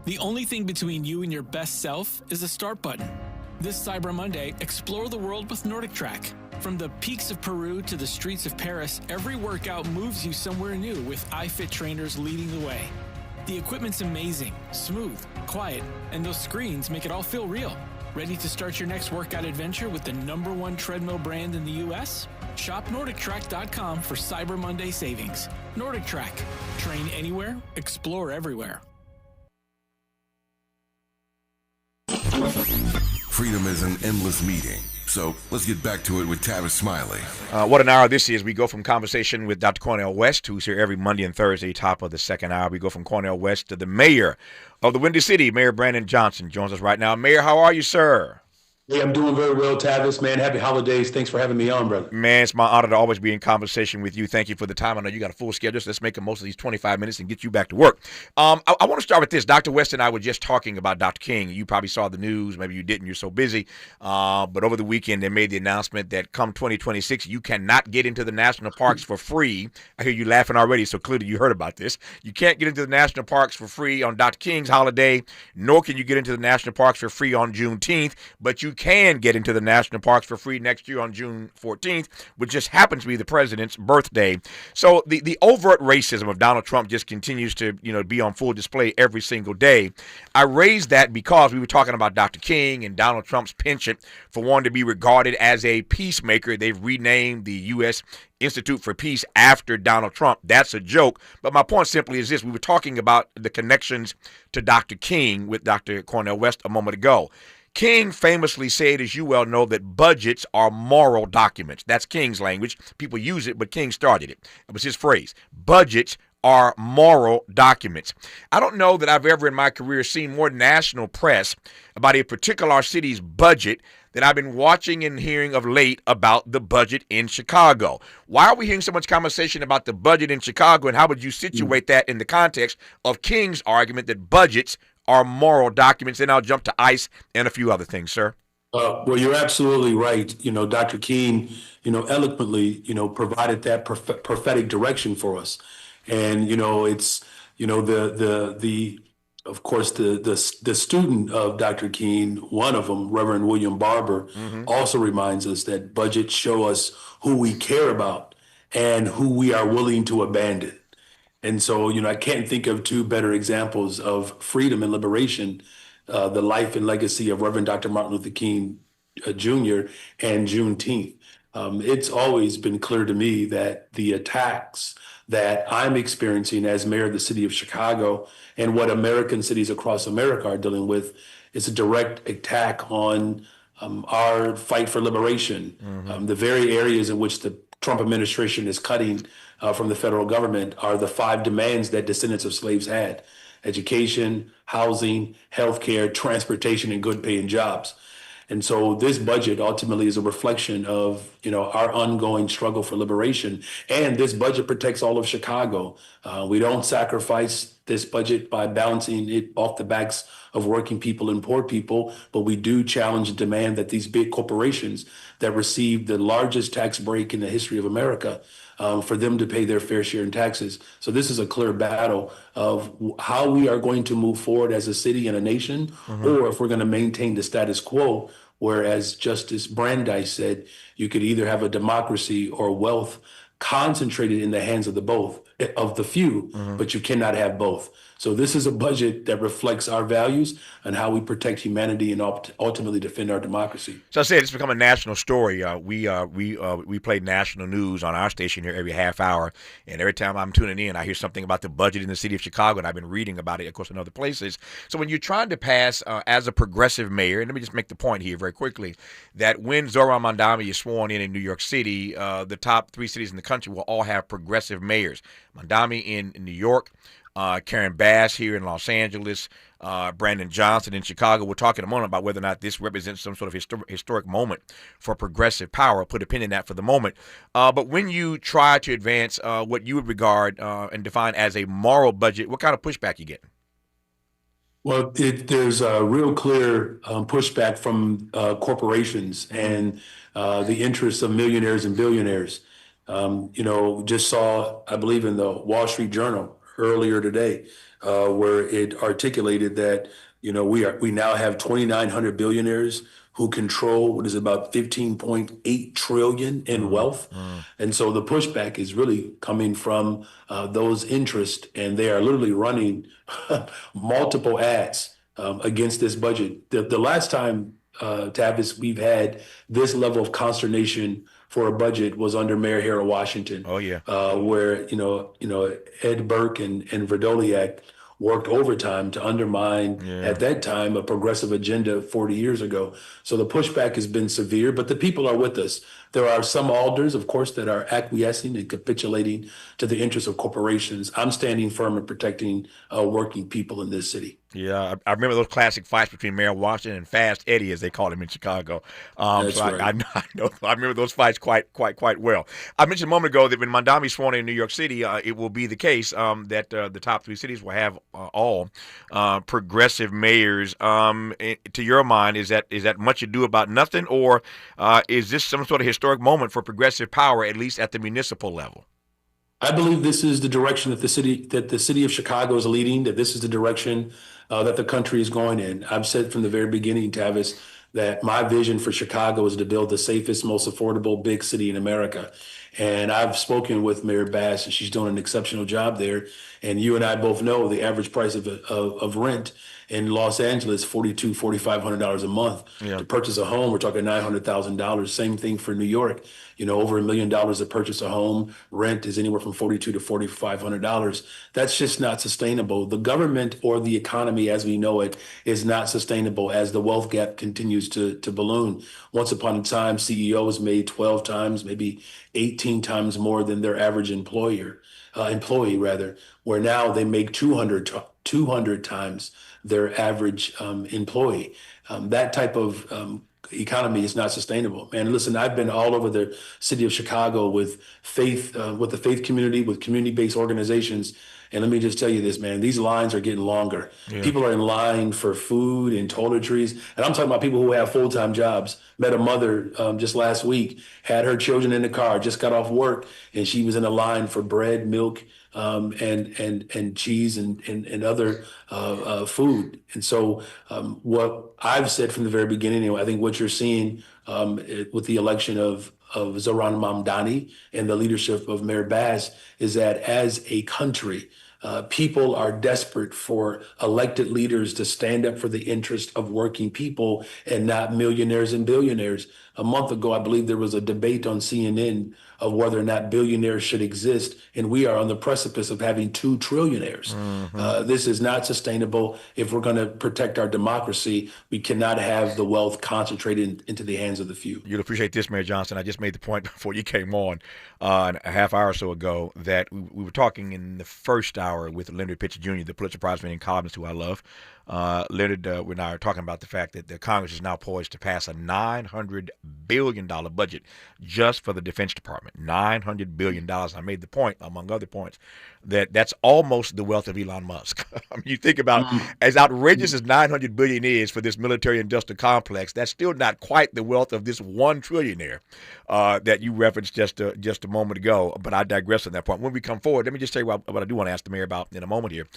[SPEAKER 20] The only thing between you and your best self is a start button. This Cyber Monday, explore the world with Nordic Track. From the peaks of Peru to the streets of Paris, every workout moves you somewhere new with iFit trainers leading the way. The equipment's amazing, smooth, quiet, and those screens make it all feel real. Ready to start your next workout adventure with the #1 treadmill brand in the U.S.? Shop NordicTrack.com for Cyber Monday savings. Nordic Track. Train anywhere, explore everywhere.
[SPEAKER 3] Freedom is an endless meeting. So let's get back to it with Tavis Smiley.
[SPEAKER 6] What an hour this is. We go from conversation with Dr. Cornel West, who's here every Monday and Thursday, top of the second hour. We go from Cornel West to the mayor of the Windy City, Mayor Brandon Johnson, joins us right now. Mayor, how are you, sir?
[SPEAKER 21] Hey, I'm doing very well, Tavis, man. Happy holidays. Thanks for having me on, brother.
[SPEAKER 6] Man, it's my honor to always be in conversation with you. Thank you for the time. I know you got a full schedule, so let's make the most of these 25 minutes and get you back to work. I want to start with this. Dr. West and I were just talking about Dr. King. You probably saw the news. Maybe you didn't. You're so busy. But over the weekend, they made the announcement that come 2026, you cannot get into the national parks for free. I hear you laughing already, so clearly you heard about this. You can't get into the national parks for free on Dr. King's holiday, nor can you get into the national parks for free on Juneteenth, but you can get into the national parks for free next year on June 14th, which just happens to be the president's birthday. So the overt racism of Donald Trump just continues to, be on full display every single day. I raised that because we were talking about Dr. King and Donald Trump's penchant for wanting to be regarded as a peacemaker. They've renamed the U.S. Institute for Peace after Donald Trump. That's a joke. But my point simply is this. We were talking about the connections to Dr. King with Dr. Cornel West a moment ago. King famously said, as you well know, that budgets are moral documents. That's King's language. People use it, but King started it. It was his phrase. Budgets are moral documents. I don't know that I've ever in my career seen more national press about a particular city's budget than I've been watching and hearing of late about the budget in Chicago. Why are we hearing so much conversation about the budget in Chicago, and how would you situate that in the context of King's argument that budgets are moral documents? Then I'll jump to ICE and a few other things, sir.
[SPEAKER 21] Well, you're absolutely right. Dr. King, eloquently, provided that prophetic direction for us. And, it's, of course, the student of Dr. King, one of them, Reverend William Barber, also reminds us that budgets show us who we care about and who we are willing to abandon. And so, I can't think of two better examples of freedom and liberation, the life and legacy of Reverend Dr. Martin Luther King Jr. and Juneteenth. It's always been clear to me that the attacks that I'm experiencing as mayor of the city of Chicago and what American cities across America are dealing with is a direct attack on our fight for liberation. The very areas in which the Trump administration is cutting from the federal government are the 5 demands that descendants of slaves had: education, housing, healthcare, transportation, and good paying jobs. And so this budget ultimately is a reflection of, our ongoing struggle for liberation. And this budget protects all of Chicago. We don't sacrifice this budget by balancing it off the backs of working people and poor people, but we do challenge and demand that these big corporations that receive the largest tax break in the history of America, for them to pay their fair share in taxes. So this is a clear battle of how we are going to move forward as a city and a nation, or if we're going to maintain the status quo, where, as Justice Brandeis said, you could either have a democracy or wealth concentrated in the hands of the few, but you cannot have both. So this is a budget that reflects our values and how we protect humanity and ultimately defend our democracy.
[SPEAKER 6] So I said it's become a national story. We play national news on our station here every half hour, and every time I'm tuning in, I hear something about the budget in the city of Chicago, and I've been reading about it, of course, in other places. So when you're trying to pass as a progressive mayor, and let me just make the point here very quickly, that when Zohran Mamdani is sworn in New York City, the top 3 cities in the country will all have progressive mayors. Mamdani in New York, Karen Bass here in Los Angeles, Brandon Johnson in Chicago. We'll talk in a moment about whether or not this represents some sort of historic moment for progressive power. I'll put a pin in that for the moment. But when you try to advance what you would regard and define as a moral budget, what kind of pushback you get?
[SPEAKER 21] Well, there's a real clear pushback from corporations and the interests of millionaires and billionaires. Just saw, I believe, in the Wall Street Journal earlier today, where it articulated that, we now have 2,900 billionaires who control what is about 15.8 trillion in wealth. And so the pushback is really coming from those interests, and they are literally running multiple ads against this budget. The last time, Tavis, we've had this level of consternation for a budget was under Mayor Harold Washington.
[SPEAKER 6] Oh yeah,
[SPEAKER 21] where Ed Burke and Verdoliak worked overtime to undermine, at that time, a progressive agenda 40 years ago. So the pushback has been severe, but the people are with us. There are some alders, of course, that are acquiescing and capitulating to the interests of corporations. I'm standing firm in protecting working people in this city.
[SPEAKER 6] Yeah, I remember those classic fights between Mayor Washington and Fast Eddie, as they called him in Chicago.
[SPEAKER 21] That's
[SPEAKER 6] so
[SPEAKER 21] right.
[SPEAKER 6] I remember those fights quite well. I mentioned a moment ago that when Mamdani is sworn in New York City, it will be the case that the top 3 cities will have all progressive mayors. To your mind, is that much ado about nothing, or is this some sort of historic moment for progressive power, at least at the municipal level?
[SPEAKER 21] I believe this is the direction that the city of Chicago is leading, that this is the direction that the country is going in. I've said from the very beginning, Tavis, that my vision for Chicago is to build the safest, most affordable big city in America. And I've spoken with Mayor Bass, and she's doing an exceptional job there. And you and I both know the average price of rent in Los Angeles, $4,500 a month.
[SPEAKER 6] Yeah.
[SPEAKER 21] To purchase a home, we're talking $900,000. Same thing for New York. Over $1 million to purchase a home. Rent is anywhere from $4,200 to $4,500. That's just not sustainable. The government or the economy as we know it is not sustainable as the wealth gap continues to balloon. Once upon a time, CEOs made 12 times, maybe 18 times more than their average employee, where now they make 200 times their average employee. That type of economy is not sustainable. Man, listen, I've been all over the city of Chicago with the faith community, with community-based organizations. And let me just tell you this, man, these lines are getting longer.
[SPEAKER 6] Yeah.
[SPEAKER 21] People are in line for food and toiletries. And I'm talking about people who have full-time jobs. Met a mother just last week, had her children in the car, just got off work, and she was in a line for bread, milk, and cheese and other food. And so what I've said from the very beginning, I think what you're seeing with the election of Zohran Mamdani and the leadership of Mayor Bass is that as a country, people are desperate for elected leaders to stand up for the interest of working people and not millionaires and billionaires. A month ago, I believe there was a debate on CNN of whether or not billionaires should exist, and we are on the precipice of having 2 trillionaires. This is not sustainable. If we're going to protect our democracy, we cannot have the wealth concentrated into the hands of the few.
[SPEAKER 6] You'll appreciate this, Mayor Johnson. I just made the point before you came on a half hour or so ago that we were talking in the first hour with Leonard Pitcher Jr., the Pulitzer Prize-winning columnist who I love. Leonard and I are talking about the fact that the Congress is now poised to pass a $900 billion budget just for the Defense Department. $900 billion. I made the point, among other points, that's almost the wealth of Elon Musk. I mean, you think about as outrageous as $900 billion is for this military-industrial complex, that's still not quite the wealth of this one trillionaire that you referenced just a moment ago. But I digress on that point. When we come forward, let me just tell you what I do want to ask the mayor about in a moment here.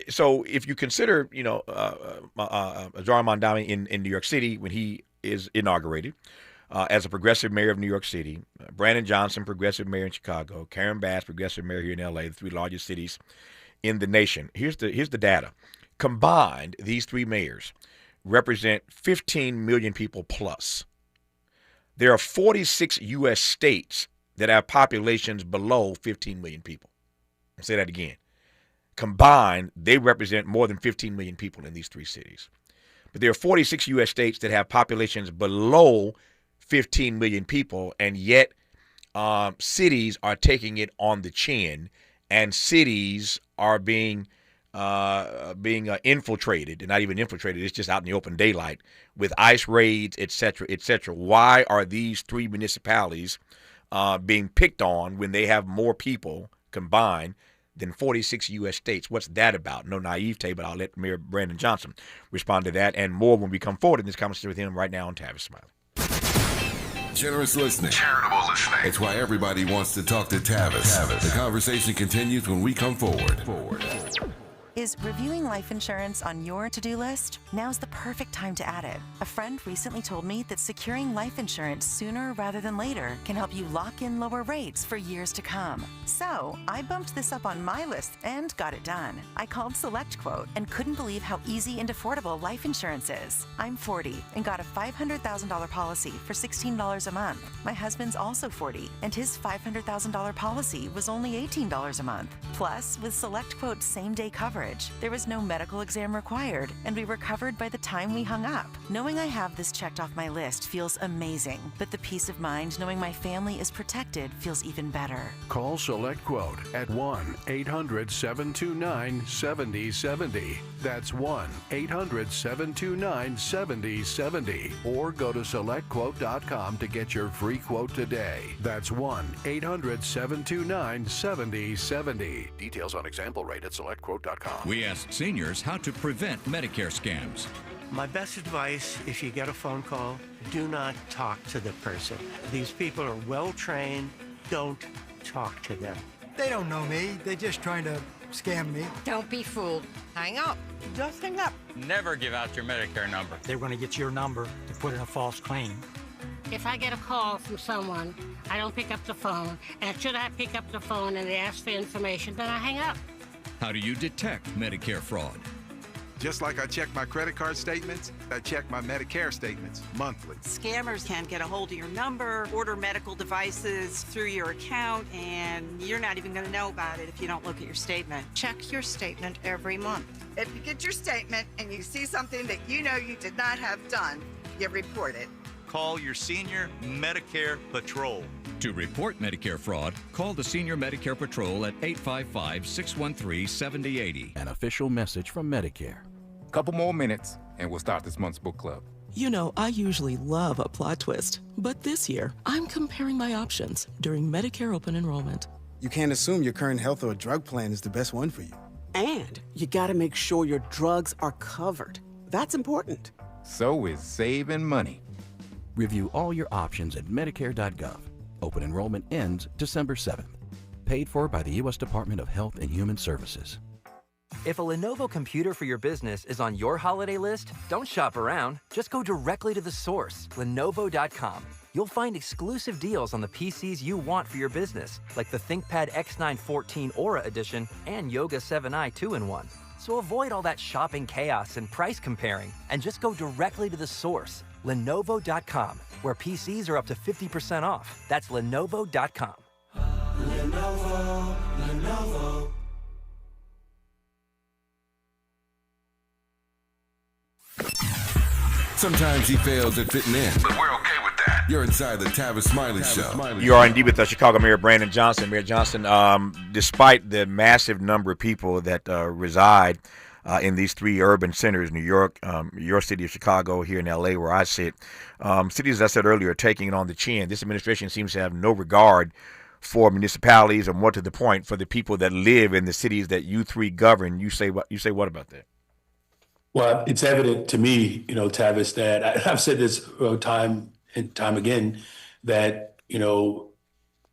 [SPEAKER 6] So if you consider, Zohran Mamdani in New York City when he is inaugurated, as a progressive mayor of New York City, Brandon Johnson, progressive mayor in Chicago, Karen Bass, progressive mayor here in L.A., the three largest cities in the nation. Here's the data. Combined, these three mayors represent 15 million people plus. There are 46 U.S. states that have populations below 15 million people. I'll say that again. Combined, they represent more than 15 million people in these three cities. But there are 46 U.S. states that have populations below 15 million people, and yet cities are taking it on the chin, and cities are being infiltrated, and not even infiltrated, it's just out in the open daylight with ICE raids, et cetera, et cetera. Why are these three municipalities being picked on when they have more people combined than 46 U.S. states? What's that about? No naivete, but I'll let Mayor Brandon Johnson respond to that and more when we come forward in this conversation with him right now on Tavis Smiley.
[SPEAKER 3] Generous listening. Charitable listening. It's why everybody wants to talk to Tavis. The conversation continues when we come forward.
[SPEAKER 10] Is reviewing life insurance on your to-do list? Now's the perfect time to add it. A friend recently told me that securing life insurance sooner rather than later can help you lock in lower rates for years to come. So I bumped this up on my list and got it done. I called SelectQuote and couldn't believe how easy and affordable life insurance is. I'm 40 and got a $500,000 policy for $16 a month. My husband's also 40 and his $500,000 policy was only $18 a month. Plus, with SelectQuote's same-day coverage, there was no medical exam required, and we were covered by the time we hung up. Knowing I have this checked off my list feels amazing, but the peace of mind knowing my family is protected feels even better.
[SPEAKER 22] Call SelectQuote at 1-800-729-7070. That's 1-800-729-7070. Or go to SelectQuote.com to get your free quote today. That's 1-800-729-7070. Details on example rate at SelectQuote.com.
[SPEAKER 23] We asked seniors how to prevent Medicare scams.
[SPEAKER 24] My best advice, if you get a phone call, do not talk to the person. These people are well trained. Don't talk to them.
[SPEAKER 25] They don't know me. They're just trying to scam me.
[SPEAKER 26] Don't be fooled. Hang up. Just hang up.
[SPEAKER 27] Never give out your Medicare number.
[SPEAKER 25] They're going to get your number to put in a false claim.
[SPEAKER 26] If I get a call from someone, I don't pick up the phone. And should I pick up the phone and they ask for information, then I hang up.
[SPEAKER 23] How do you detect Medicare fraud?
[SPEAKER 28] Just like I check my credit card statements, I check my Medicare statements monthly.
[SPEAKER 29] Scammers can get a hold of your number, order medical devices through your account, and you're not even going to know about it if you don't look at your statement.
[SPEAKER 26] Check your statement every month.
[SPEAKER 30] If you get your statement and you see something that you know you did not have done, you report it.
[SPEAKER 31] Call your senior Medicare Patrol.
[SPEAKER 23] To report Medicare fraud, call the Senior Medicare Patrol at 855-613-7080.
[SPEAKER 32] An official message from Medicare.
[SPEAKER 33] Couple more minutes, and we'll start this month's book club.
[SPEAKER 34] You know, I usually love a plot twist, but this year, I'm comparing my options during Medicare open enrollment.
[SPEAKER 35] You can't assume your current health or drug plan is the best one for you.
[SPEAKER 36] And you gotta make sure your drugs are covered. That's important.
[SPEAKER 33] So is saving money.
[SPEAKER 32] Review all your options at Medicare.gov. Open enrollment ends December 7th. Paid for by the U.S. Department of Health and Human Services.
[SPEAKER 37] If a Lenovo computer for your business is on your holiday list, don't shop around. Just go directly to the source, Lenovo.com. You'll find exclusive deals on the PCs you want for your business, like the ThinkPad X9 14 Aura Edition and Yoga 7i 2-in-1. So avoid all that shopping chaos and price comparing, and just go directly to the source, Lenovo.com, where PCs are up to 50% off. That's Lenovo.com.
[SPEAKER 3] Lenovo. Sometimes he fails at fitting in, but we're okay with that. You're inside the Tavis Smiley Show.
[SPEAKER 6] You are indeed with Chicago Mayor Brandon Johnson. Mayor Johnson, despite the massive number of people that reside in these three urban centers, New York, your city of Chicago, here in L.A. where I sit, cities, as I said earlier, are taking it on the chin. This administration seems to have no regard for municipalities, or more to the point, for the people that live in the cities that you three govern. You say what about that?
[SPEAKER 21] Well, it's evident to me, Tavis, that I've said this time and time again, that,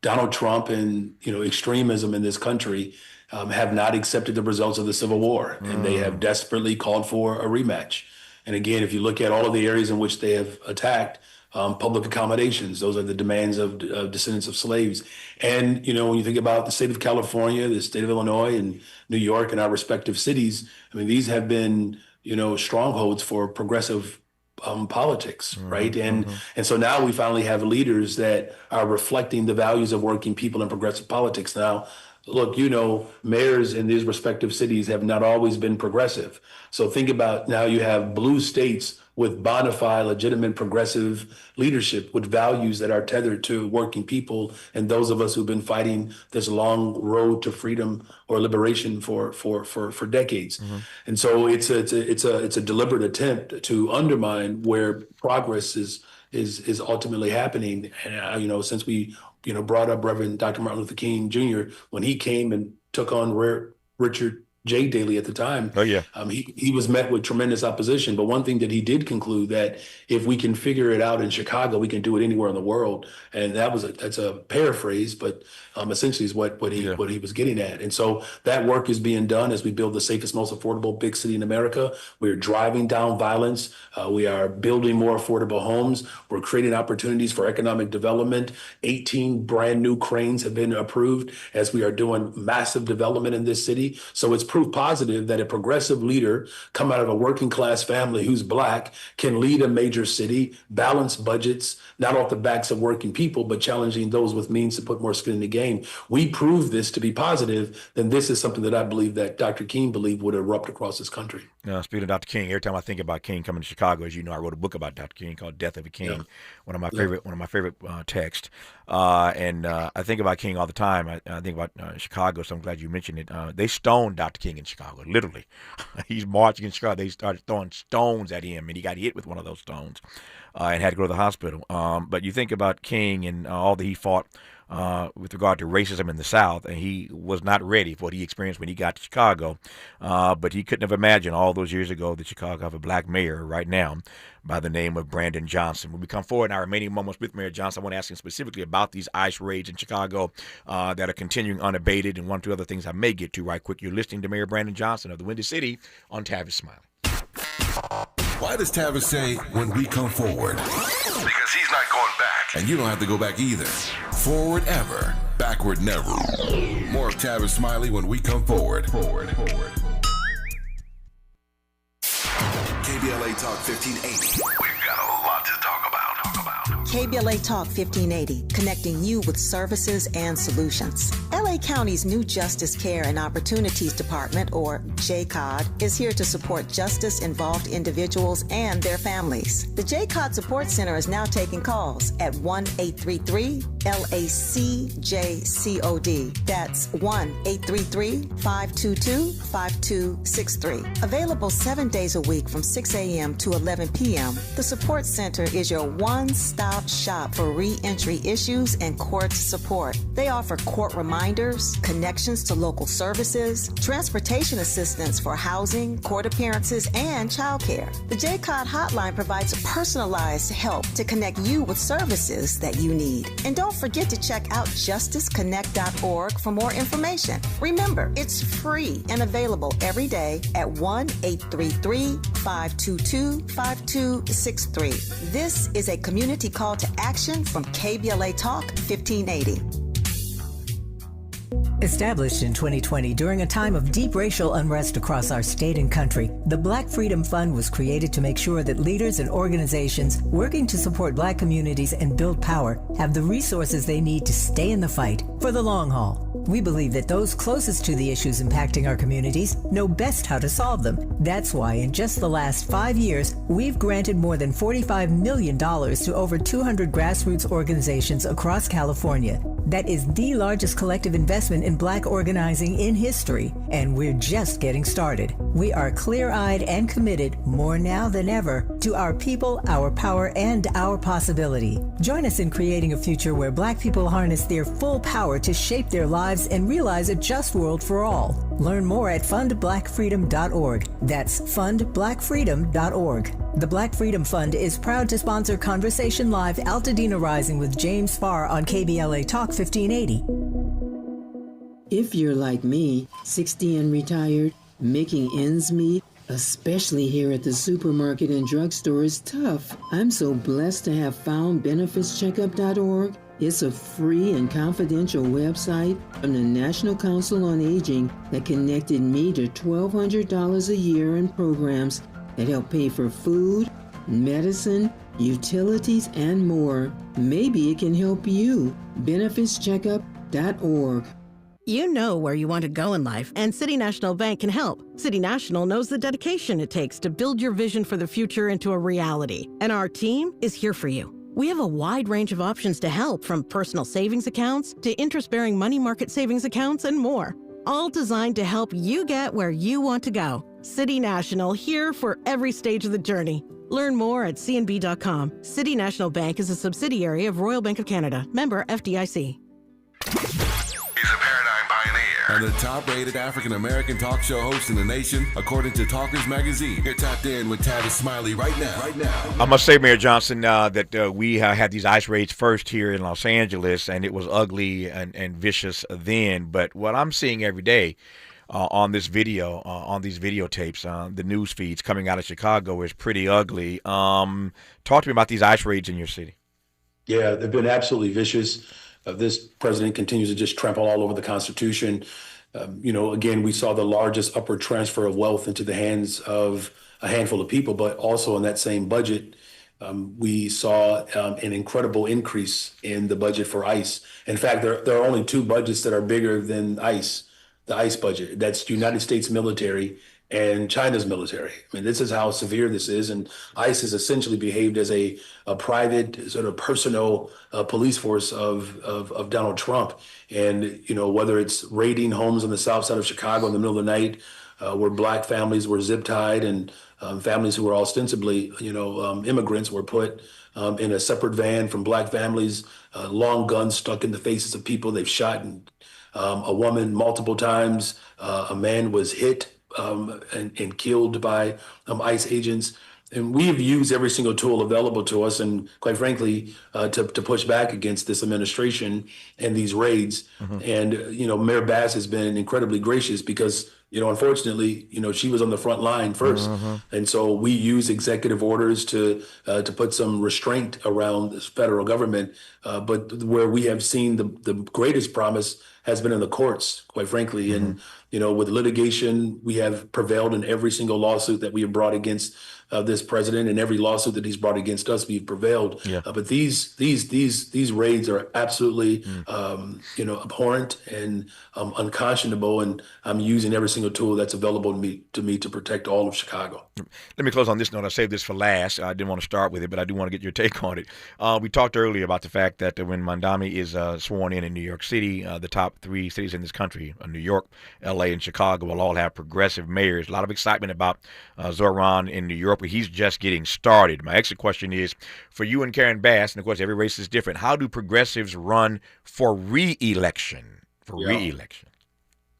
[SPEAKER 21] Donald Trump and, extremism in this country have not accepted the results of the Civil War, and they have desperately called for a rematch. And again, if you look at all of the areas in which they have attacked, public accommodations. Those are the demands of descendants of slaves. And, when you think about the state of California, the state of Illinois, and New York, and our respective cities, I mean, these have been, strongholds for progressive politics, right? And so now we finally have leaders that are reflecting the values of working people in progressive politics. Now, look, mayors in these respective cities have not always been progressive. So think about now you have blue states with bona fide, legitimate progressive leadership with values that are tethered to working people and those of us who've been fighting this long road to freedom or liberation for decades. And so it's a deliberate attempt to undermine where progress is ultimately happening. And since we brought up Reverend Dr. Martin Luther King Jr. when he came and took on Richard J. Daley at the time.
[SPEAKER 6] Oh, yeah.
[SPEAKER 21] He was met with tremendous opposition. But one thing that he did conclude that if we can figure it out in Chicago, we can do it anywhere in the world. And that's a paraphrase, but essentially is what he was getting at. And so that work is being done as we build the safest, most affordable big city in America. We're driving down violence. We are building more affordable homes. We're creating opportunities for economic development. 18 brand new cranes have been approved as we are doing massive development in this city. So it's proof positive that a progressive leader come out of a working class family who's Black can lead a major city, balance budgets, not off the backs of working people, but challenging those with means to put more skin in the game. We prove this to be positive, then this is something that I believe that Dr. King believed would erupt across this country.
[SPEAKER 6] Speaking of Dr. King, every time I think about King coming to Chicago, as you know, I wrote a book about Dr. King called Death of a King, one of my favorite texts. And I think about King all the time. I think about Chicago, so I'm glad you mentioned it. They stoned Dr. King in Chicago, literally. He's marching in Chicago. They started throwing stones at him, and he got hit with one of those stones and had to go to the hospital. But you think about King and all that he fought with regard to racism in the South, and he was not ready for what he experienced when he got to Chicago. But he couldn't have imagined all those years ago that Chicago have a Black mayor right now by the name of Brandon Johnson. When we come forward in our remaining moments with Mayor Johnson, I want to ask him specifically about these ICE raids in Chicago that are continuing unabated, and one or two other things I may get to right quick. You're listening to Mayor Brandon Johnson of the Windy City on Tavis Smiley.
[SPEAKER 3] Why does Tavis say when we come forward? Because he's not going back. And you don't have to go back either. Forward ever, backward never. More of Tavis Smiley when we come forward. KBLA Talk 1580. We've got a lot to talk about.
[SPEAKER 1] KBLA Talk 1580, connecting you with services and solutions. LA County's new Justice Care and Opportunities Department, or JCOD, is here to support justice-involved individuals and their families. The JCOD Support Center is now taking calls at 1-833-LACJCOD. That's 1-833-522-5263. Available 7 days a week from 6 a.m. to 11 p.m., the Support Center is your one-stop shop for re-entry issues and court support. They offer court reminders, connections to local services, transportation assistance for housing, court appearances, and childcare. The JCOD hotline provides personalized help to connect you with services that you need. And don't forget to check out justiceconnect.org for more information. Remember, it's free and available every day at 1-833-522-5263. This is a community call to action from KBLA Talk 1580.
[SPEAKER 2] Established in 2020 during a time of deep racial unrest across our state and country, the Black Freedom Fund was created to make sure that leaders and organizations working to support Black communities and build power have the resources they need to stay in the fight for the long haul. We believe that those closest to the issues impacting our communities know best how to solve them. That's why in just the last 5 years, we've granted more than $45 million to over 200 grassroots organizations across California. That is the largest collective investment in Black organizing in history, and we're just getting started. We are clear-eyed and committed, more now than ever, to our people, our power, and our possibility. Join us in creating a future where Black people harness their full power to shape their lives and realize a just world for all. Learn more at fundblackfreedom.org. That's fundblackfreedom.org. The Black Freedom Fund is proud to sponsor Conversation Live Altadena Rising with James Farr on KBLA Talk 1580.
[SPEAKER 4] If you're like me, 60 and retired, making ends meet, especially here at the supermarket and drugstore, is tough. I'm so blessed to have found benefitscheckup.org. It's a free and confidential website from the National Council on Aging that connected me to $1,200 a year in programs that help pay for food, medicine, utilities, and more. Maybe it can help you. benefitscheckup.org.
[SPEAKER 5] You know where you want to go in life, and City National Bank can help. City National knows the dedication it takes to build your vision for the future into a reality, and our team is here for you. We have a wide range of options to help, from personal savings accounts to interest-bearing money market savings accounts and more, all designed to help you get where you want to go. City National, here for every stage of the journey. Learn more at cnb.com. City National Bank is a subsidiary of Royal Bank of Canada, member FDIC.
[SPEAKER 3] And the top-rated African-American talk show host in the nation, according to Talkers Magazine. You're tapped in with Tavis Smiley right now.
[SPEAKER 6] I must say, Mayor Johnson, that we had these ICE raids first here in Los Angeles, and it was ugly and vicious then. But what I'm seeing every day on this video, on these videotapes, the news feeds coming out of Chicago is pretty ugly. Talk to me about these ICE raids in your city.
[SPEAKER 21] Yeah, they've been absolutely vicious. This president continues to just trample all over the Constitution. Again, we saw the largest upward transfer of wealth into the hands of a handful of people, but also in that same budget, we saw an incredible increase in the budget for ICE. In fact, there are only two budgets that are bigger than ICE, the ICE budget. That's the United States military and China's military. I mean, this is how severe this is. And ICE has essentially behaved as a private sort of personal police force of Donald Trump. And, whether it's raiding homes on the south side of Chicago in the middle of the night, where Black families were zip tied and families who were ostensibly, immigrants were put in a separate van from Black families, long guns stuck in the faces of people. They've shot a woman multiple times. A man was hit and killed by ICE agents. And we have used every single tool available to us, and quite frankly, to push back against this administration and these raids. Mm-hmm. And, Mayor Bass has been incredibly gracious because, unfortunately, she was on the front line first. Mm-hmm. And so we use executive orders to put some restraint around this federal government. But where we have seen the greatest promise has been in the courts, quite frankly. Mm-hmm. And, with litigation, we have prevailed in every single lawsuit that we have brought against this president, and every lawsuit that he's brought against us, we've prevailed. Yeah. But these raids are absolutely, abhorrent and unconscionable. And I'm using every single tool that's available to me to protect all of Chicago.
[SPEAKER 6] Let me close on this note. I saved this for last. I didn't want to start with it, but I do want to get your take on it. We talked earlier about the fact that when Mandami is sworn in New York City, the top three cities in this country, New York, L.A., and Chicago, will all have progressive mayors. A lot of excitement about Zoran in New York, but he's just getting started. My exit question is, for you and Karen Bass, and of course every race is different, how do progressives run for re-election?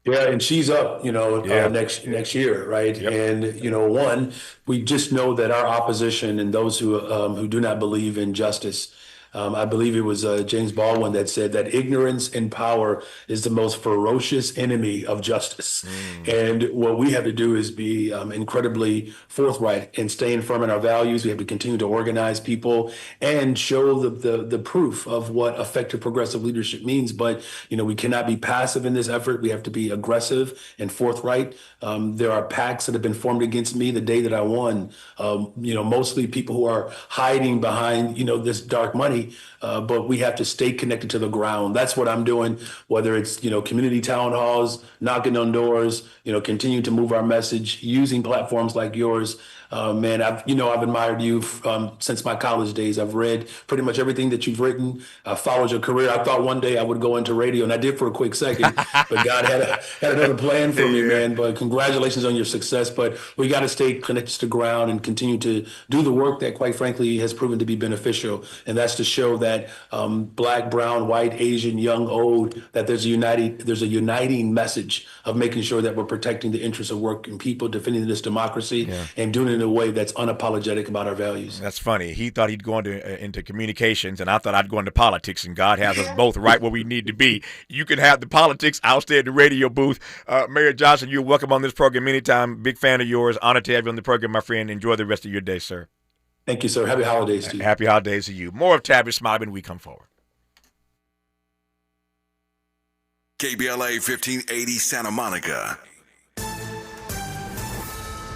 [SPEAKER 21] Yeah, and she's up, next year, right? Yep. And we just know that our opposition and those who do not believe in justice. I believe it was James Baldwin that said that ignorance in power is the most ferocious enemy of justice. And what we have to do is be incredibly forthright and staying firm in our values. We have to continue to organize people and show the proof of what effective progressive leadership means. But, we cannot be passive in this effort. We have to be aggressive and forthright. There are PACs that have been formed against me the day that I won, mostly people who are hiding behind, this dark money. But we have to stay connected to the ground. That's what I'm doing, whether it's, community town halls, knocking on doors, continue to move our message, using platforms like yours. Man, I've admired you since my college days. I've read pretty much everything that you've written. I followed your career. I thought one day I would go into radio, and I did for a quick second, but God had another plan for me, man. But congratulations on your success. But we got to stay connected to the ground and continue to do the work that, quite frankly, has proven to be beneficial. And that's to show that Black, brown, white, Asian, young, old, that there's a uniting message of making sure that we're protecting the interests of working people, defending this democracy, and doing it in a way that's unapologetic about our values.
[SPEAKER 6] That's funny. He thought he'd go into communications, and I thought I'd go into politics, and God has us both right where we need to be. You can have the politics, I'll stay at the radio booth. Mayor Johnson, you're welcome on this program anytime. Big fan of yours. Honored to have you on the program, my friend. Enjoy the rest of your day, sir.
[SPEAKER 21] Thank you, sir. Happy holidays to you.
[SPEAKER 6] Happy holidays to you. More of Tavis Smiley when we come forward.
[SPEAKER 3] KBLA 1580 Santa Monica.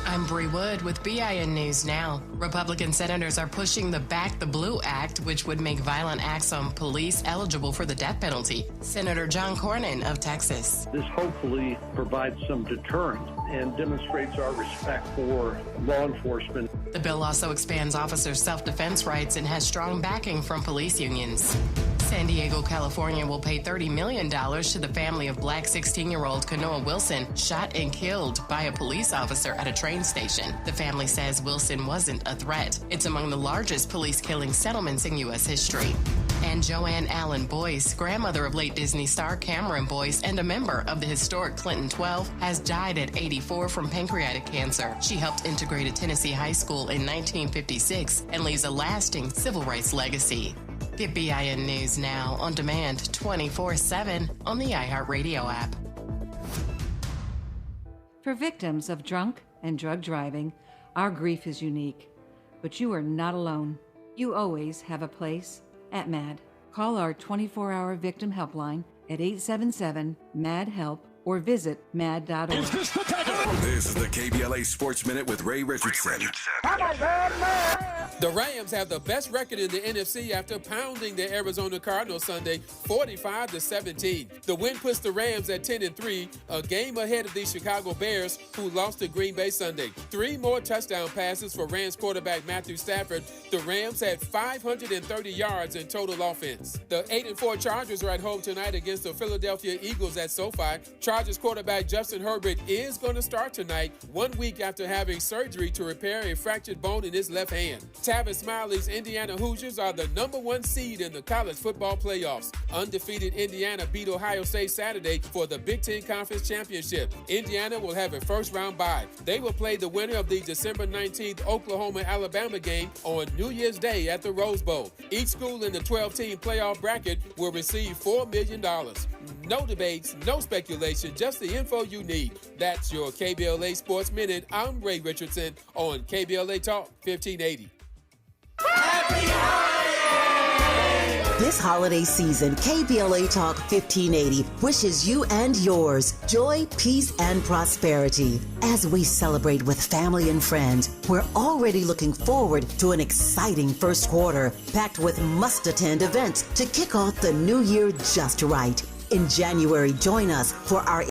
[SPEAKER 7] I'm Bree Wood with BIN News Now. Republican senators are pushing the Back the Blue Act, which would make violent acts on police eligible for the death penalty. Senator John Cornyn of Texas.
[SPEAKER 8] This hopefully provides some deterrent and demonstrates our respect for law enforcement.
[SPEAKER 7] The bill also expands officers' self-defense rights and has strong backing from police unions. San Diego, California will pay $30 million to the family of Black 16-year-old Cornel Wilson, shot and killed by a police officer at a train station. The family says Wilson wasn't a threat. It's among the largest police killing settlements in U.S. history. And Joanne Allen Boyce, grandmother of late Disney star Cameron Boyce and a member of the historic Clinton 12, has died at 84 from pancreatic cancer. She helped integrate a Tennessee high school in 1956 and leaves a lasting civil rights legacy. Get BIN News Now on demand 24/7 on the iHeartRadio app.
[SPEAKER 9] For victims of drunk and drug driving, our grief is unique. But you are not alone. You always have a place at MAD. Call our 24-hour victim helpline at 877-MAD-HELP or visit mad.org.
[SPEAKER 3] This is the KBLA Sports Minute with Ray Richardson.
[SPEAKER 10] The Rams have the best record in the NFC after pounding the Arizona Cardinals Sunday 45-17. The win puts the Rams at 10-3, a game ahead of the Chicago Bears, who lost to Green Bay Sunday. 3 more touchdown passes for Rams quarterback Matthew Stafford. The Rams had 530 yards in total offense. The 8-4 Chargers are at home tonight against the Philadelphia Eagles at SoFi. Chargers quarterback Justin Herbert is going to start tonight, 1 week after having surgery to repair a fractured bone in his left hand. Tavis Smiley's Indiana Hoosiers are the #1 seed in the college football playoffs. Undefeated Indiana beat Ohio State Saturday for the Big Ten Conference Championship. Indiana will have a first-round bye. They will play the winner of the December 19th Oklahoma-Alabama game on New Year's Day at the Rose Bowl. Each school in the 12-team playoff bracket will receive $4 million. No debates, no speculation, just the info you need. That's your KBLA Sports Minute. I'm Ray Richardson on KBLA Talk 1580.
[SPEAKER 11] This holiday season, KBLA Talk 1580 wishes you and yours joy, peace, and prosperity. As we celebrate with family and friends, we're already looking forward to an exciting first quarter, packed with must-attend events to kick off the new year just right. In January, join us for our